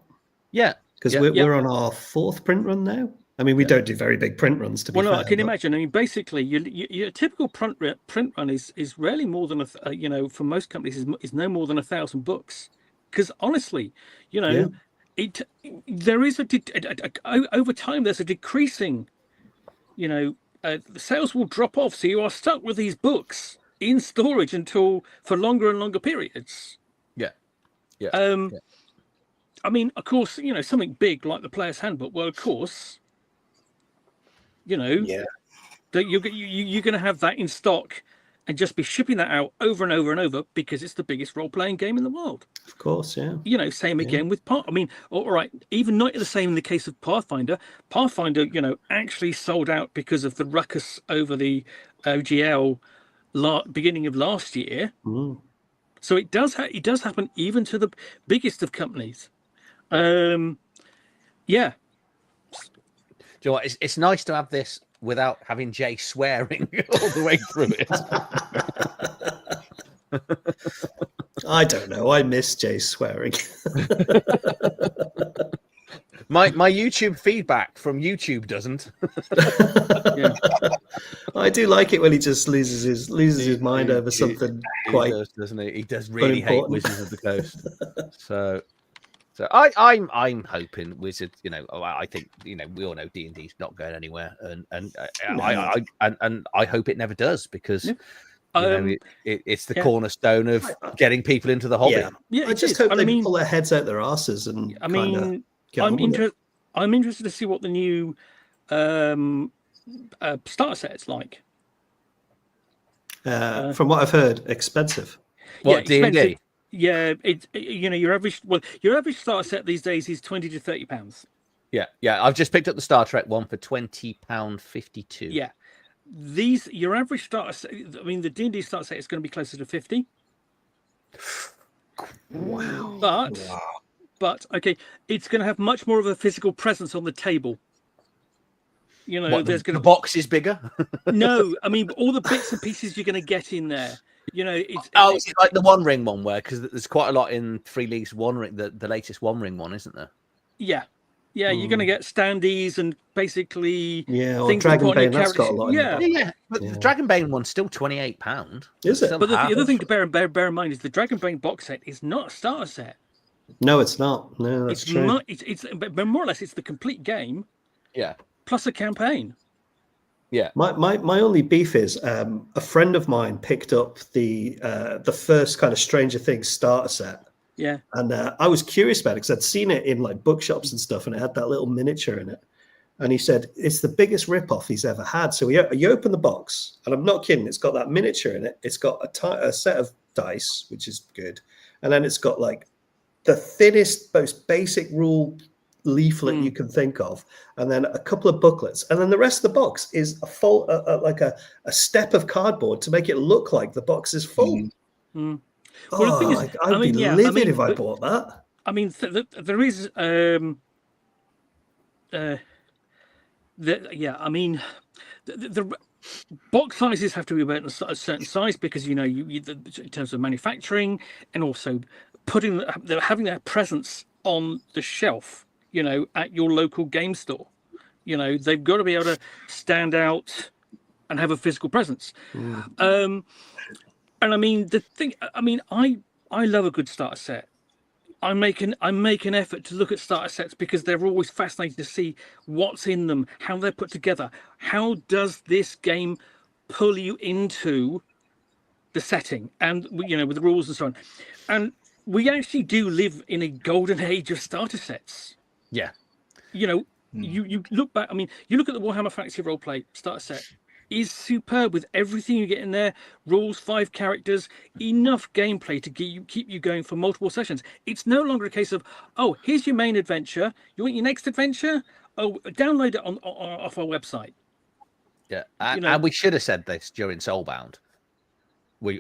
Yeah, because we're on our 4th print run now. I mean, we don't do very big print runs, to be fair. I can imagine. I mean, basically, your typical print run is rarely more than for most companies is no more than 1,000 books. Because honestly, there is over time there's a decreasing. The sales will drop off, so you are stuck with these books in storage for longer and longer periods. Yeah. I mean, of course, something big like the Player's Handbook. Well, of course. That you're going to have that in stock and just be shipping that out over and over and over because it's the biggest role-playing game in the world. Of course, yeah. Same again with I mean, all right, even not the same in the case of Pathfinder. Pathfinder, actually sold out because of the ruckus over the OGL beginning of last year. So it does happen even to the biggest of companies. Yeah. Do you know what? It's nice to have this without having Jay swearing all the way through it. I don't know. I miss Jay swearing. My YouTube feedback from YouTube doesn't. Yeah. I do like it when he just loses his mind over something quite. He does, doesn't he? He does really hate unimportant. Wizards of the Coast. So I'm hoping Wizards. You know, I think we all know D&D's not going anywhere, and I hope it never does because. Yeah. It's the cornerstone of getting people into the hobby. Yeah, Yeah, I just hope they pull their heads out their asses and. I'm interested to see what the new starter set's like. From what I've heard, expensive. What, D&D? Yeah, your average starter set these days is £20 to £30. Yeah. I've just picked up the Star Trek one for £20.52. Yeah, your average starter set. I mean, the D&D starter set is going to be closer to 50. Wow. But okay, it's going to have much more of a physical presence on the table. There's going to the box is bigger. No, I mean all the bits and pieces you're going to get in there. It's like the One Ring one because there's quite a lot in 3 Leagues One Ring, the latest One Ring one, isn't there? Yeah, you're going to get standees and basically or Dragonbane. That's got a lot. But the Dragonbane one's still £28. Is it? But the other thing to bear in mind is the Dragonbane box set is not a starter set. No, it's not. No, that's true. But more or less, it's the complete game. Yeah. Plus a campaign. Yeah. My only beef is a friend of mine picked up the first kind of Stranger Things starter set. Yeah. And I was curious about it because I'd seen it in like bookshops and stuff, and it had that little miniature in it. And he said it's the biggest ripoff he's ever had. So you open the box, and I'm not kidding. It's got that miniature in it. It's got a set of dice, which is good, and then it's got like the thinnest, most basic rule leaflet you can think of, and then a couple of booklets, and then the rest of the box is like a step of cardboard to make it look like the box is full. Well, the thing is, I'd be livid if I bought that. I mean, there is the box sizes have to be about a certain size because you in terms of manufacturing and also having their presence on the shelf, at your local game store. They've got to be able to stand out and have a physical presence. And I mean, I love a good starter set. I make an effort to look at starter sets because they're always fascinating to see what's in them, how they're put together. How does this game pull you into the setting and with the rules and so on? And we actually do live in a golden age of starter sets. Yeah. You look back. I mean, you look at the Warhammer Fantasy Roleplay starter set. Is superb with everything you get in there. Rules, 5 characters, enough gameplay to keep you going for multiple sessions. It's no longer a case of, oh, here's your main adventure. You want your next adventure? Oh, download it off our website. Yeah, and we should have said this during Soulbound.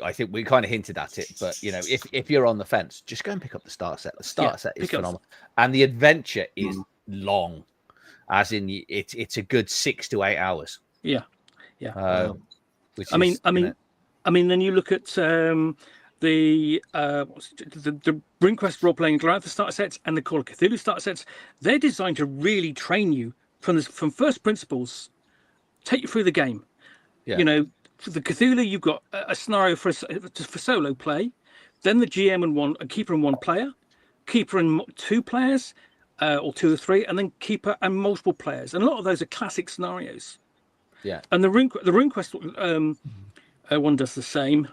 I think we kind of hinted at it, but if you're on the fence, just go and pick up the starter set. The starter set is phenomenal, and the adventure is long, as in it's a good 6 to 8 hours. Yeah. Then you look at the RuneQuest role-playing Goliath starter sets and the Call of Cthulhu starter sets. They're designed to really train you from first principles, take you through the game. Yeah. For the Cthulhu, you've got a scenario for solo play, then the GM and a keeper and 1 player, keeper and 2 players, or 2 or 3, and then keeper and multiple players. And a lot of those are classic scenarios. Yeah, and the RuneQuest one does the same,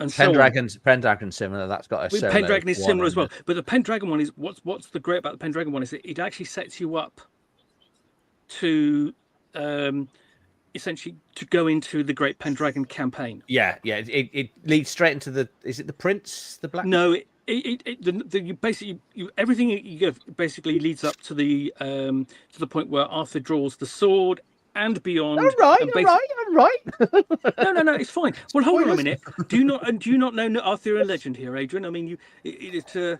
and Pendragon's similar. That's got a Pendragon is similar as well. But the Pendragon one is what's the great about the Pendragon one is that it actually sets you up to essentially to go into the Great Pendragon campaign. Yeah. It leads straight into the. Is it the Prince? The Black? No, you basically everything you give basically leads up to the point where Arthur draws the sword and beyond. All right, and all right. No, it's fine. Well, hold on a minute. Do you not know Arthur and Legend here, Adrian? I mean, it's there's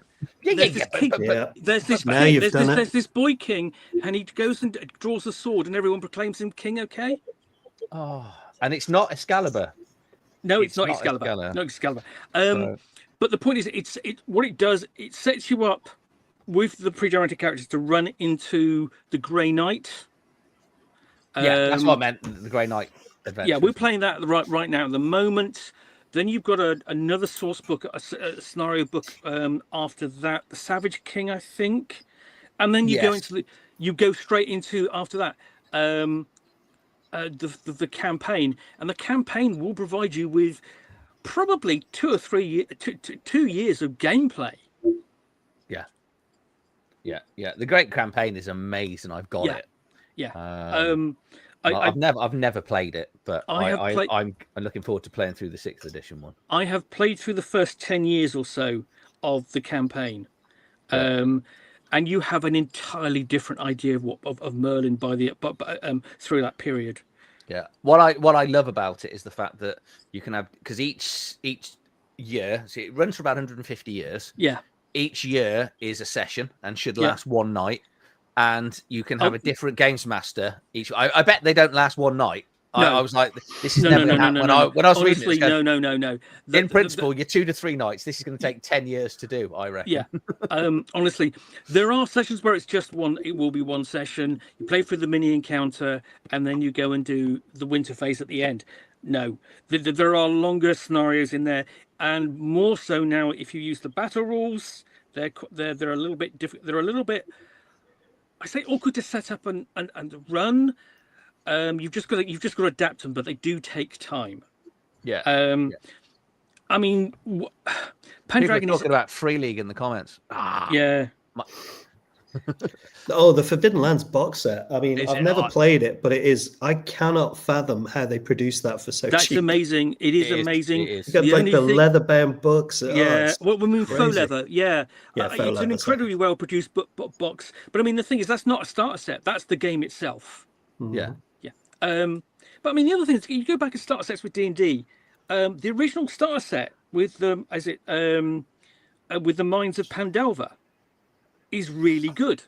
this Now king, you've done it. there's this boy king, and he goes and draws a sword, and everyone proclaims him king. Okay. Oh, and it's not Excalibur. No, it's not not Excalibur. Excalibur. No Excalibur. So- But the point is, what it does. It sets you up with the pre-generated characters to run into the Grey Knight. Yeah, that's what I meant. The Grey Knight adventure. Yeah, we're playing that right now at the moment. Then you've got another source book, a scenario book after that, the Savage King, I think, and then you go straight into after that the campaign, and the campaign will provide you with probably 2 years of gameplay. Yeah. The Great Campaign is amazing. I've got it. Yeah. I've never played it, but I'm looking forward to playing through the 6th edition one. I have played through the first 10 years or so of the campaign, and you have an entirely different idea of Merlin through that period. Yeah. What I love about it is the fact that you can have, because each year, so it runs for about 150 years. Yeah. Each year is a session and should last one night. And you can have a different games master each. I bet they don't last one night. No. I was like, this is never going to happen. When I was Honestly, reading it, no. In principle, you're 2 to 3 nights. This is going to take 10 years to do, I reckon. Yeah. Honestly, there are sessions where it's just one. It will be one session. You play through the mini encounter, and then you go and do the winter phase at the end. No, there are longer scenarios in there, and more so now if you use the battle rules. They're a little bit different. They're a little bit, I say, awkward to set up and run. You've just got to adapt them, but they do take time. Yeah. I mean, Pendragon is talking about Free League in the comments. Yeah. Oh, the Forbidden Lands box set. I mean, I've never played it, but it is. I cannot fathom how they produced that for so cheap. That's amazing. It is amazing. It is. You got like the leather-bound books. Yeah, well, we mean faux leather. Yeah, faux it's leather, an incredibly well-produced box. But I mean, the thing is, that's not a starter set. That's the game itself. Yeah. But I mean, the other thing is, you go back and starter sets with D&D. The original starter set with with the Mines of Pandelver is really good.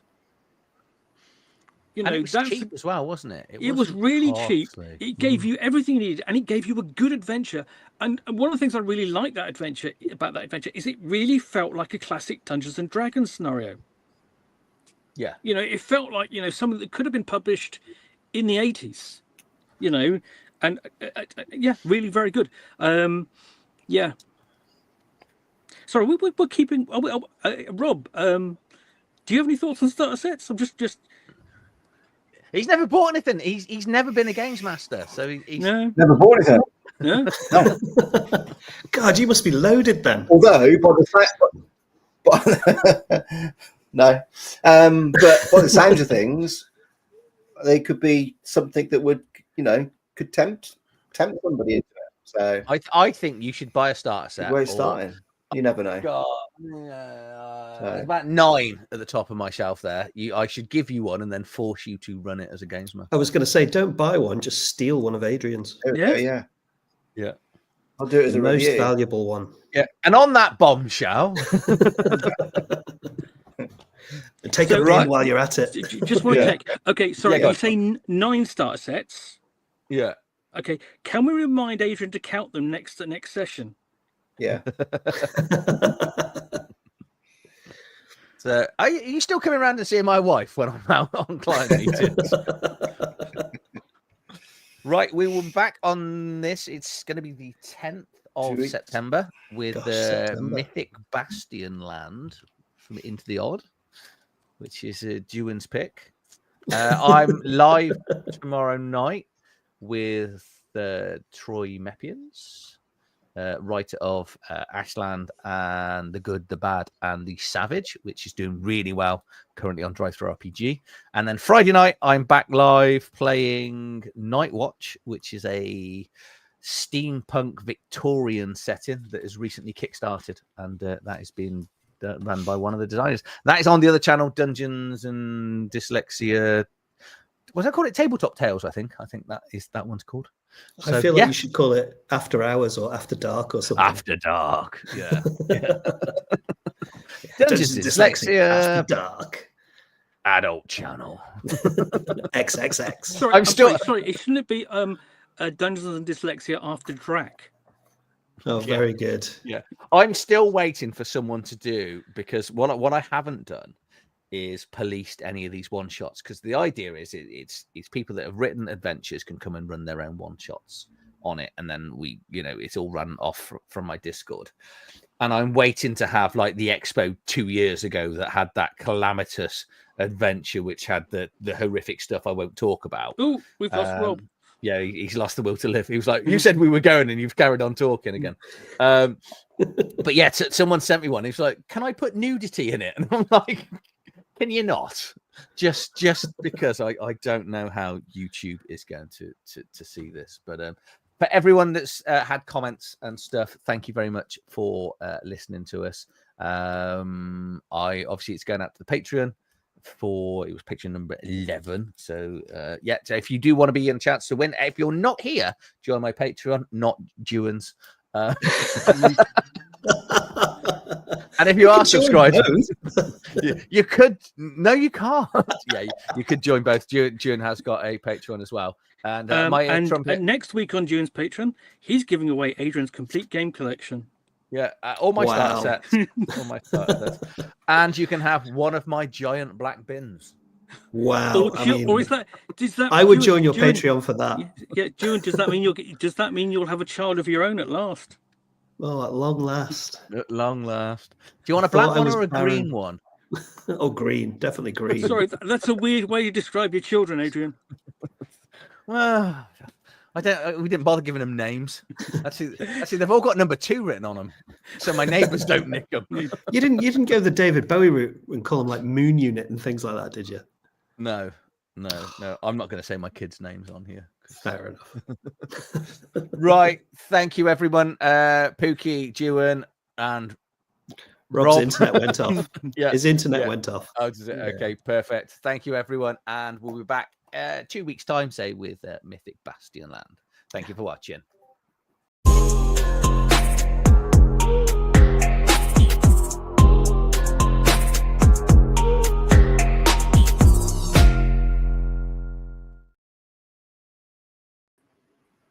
You know, and it was cheap as well, wasn't it? It was really cheap. It gave you everything you needed, and it gave you a good adventure. And one of the things I really liked about that adventure is it really felt like a classic Dungeons and Dragons scenario. Yeah. You know, it felt like, you know, something that could have been published in the 80s. You know, and really very good. Yeah. Sorry, we're keeping. Rob, do you have any thoughts on starter sets? I'm just. He's never bought anything. He's never been a games master, so he's Never bought anything. No. No. God, you must be loaded then. Although, by the no, but by the sounds of things, they could be something that would, you know, could tempt somebody into it. So I think you should buy a starter set. where starting? You never know. There's about 9 at the top of my shelf there. I should give you one and then force you to run it as a games master. I was going to say, don't buy one, just steal one of Adrian's. Yeah. I'll do it as The a most review. valuable one. Yeah, and on that bombshell, Take it right while you're at it. Just want to check. Okay, sorry, you say 9 starter sets. Yeah. Okay, can we remind Adrian to count them next session? Yeah. So, are you still coming around and seeing my wife when I'm out on client meetings? Right, we will be back on this. It's going to be the 10th of September with the Mythic Bastion Land from Into the Odd, which is Duan's pick. I'm live tomorrow night with Troy Meppians, writer of Ashland and The Good, the Bad, and the Savage, which is doing really well currently on TTRPG. And then Friday night, I'm back live playing Night Watch, which is a steampunk Victorian setting that has recently kickstarted, and that has been run by one of the designers. That is on the other channel, Dungeons and Dyslexia. Was I call it Tabletop Tales? I think that one's called. I feel like you should call it After Hours or After Dark or something. After Dark. Yeah. Dungeons and Dyslexia After Dark. Adult channel. XXX. Sorry, sorry. Shouldn't it be Dungeons and Dyslexia After Drac? Oh, very good. Yeah, I'm still waiting for someone to do, because what I haven't done is policed any of these one shots, because the idea is it's people that have written adventures can come and run their own one shots on it, and then it's all run off from my Discord. And I'm waiting to have like the expo 2 years ago that had that calamitous adventure, which had the horrific stuff I won't talk about. Oh, we've lost Rob. Yeah, he's lost the will to live. He was like, "You said we were going, and you've carried on talking again." But yeah, someone sent me one. He was like, "Can I put nudity in it?" And I'm like, "Can you not?" Just because I don't know how YouTube is going to see this. But for everyone that's had comments and stuff, thank you very much for listening to us. Obviously it's going out to the Patreon. It was Patreon number 11. So so if you do want to be in a chance to win, if you're not here, join my Patreon, not Dewans. And if you are subscribed, you could. No, you can't. Yeah, you could join both. Dewan has got a Patreon as well. And next week on Dewan's Patreon, he's giving away Adrian's complete game collection. Yeah, all my starter sets. All my starter sets. And you can have one of my giant black bins. Wow. Does that I would join your Patreon for that. Yeah, Dewan, does that mean you'll have a child of your own at last? Well, at long last. At long last. Do you want a black one or a green one? Oh, green. Definitely green. Sorry, that's a weird way to describe your children, Adrian. Well, we didn't bother giving them names. Actually, they've all got number 2 written on them, so my neighbours don't nick them. You didn't go the David Bowie route and call them like Moon Unit and things like that, did you? No. I'm not going to say my kids' names on here. Fair enough. Right. Thank you, everyone. Pookie, Dewan, and Rob's internet went off. Yeah, his internet went off. Oh, does it? Okay, perfect. Thank you, everyone, and we'll be back 2 weeks' time, say, with Mythic Bastion Land. Thank you for watching.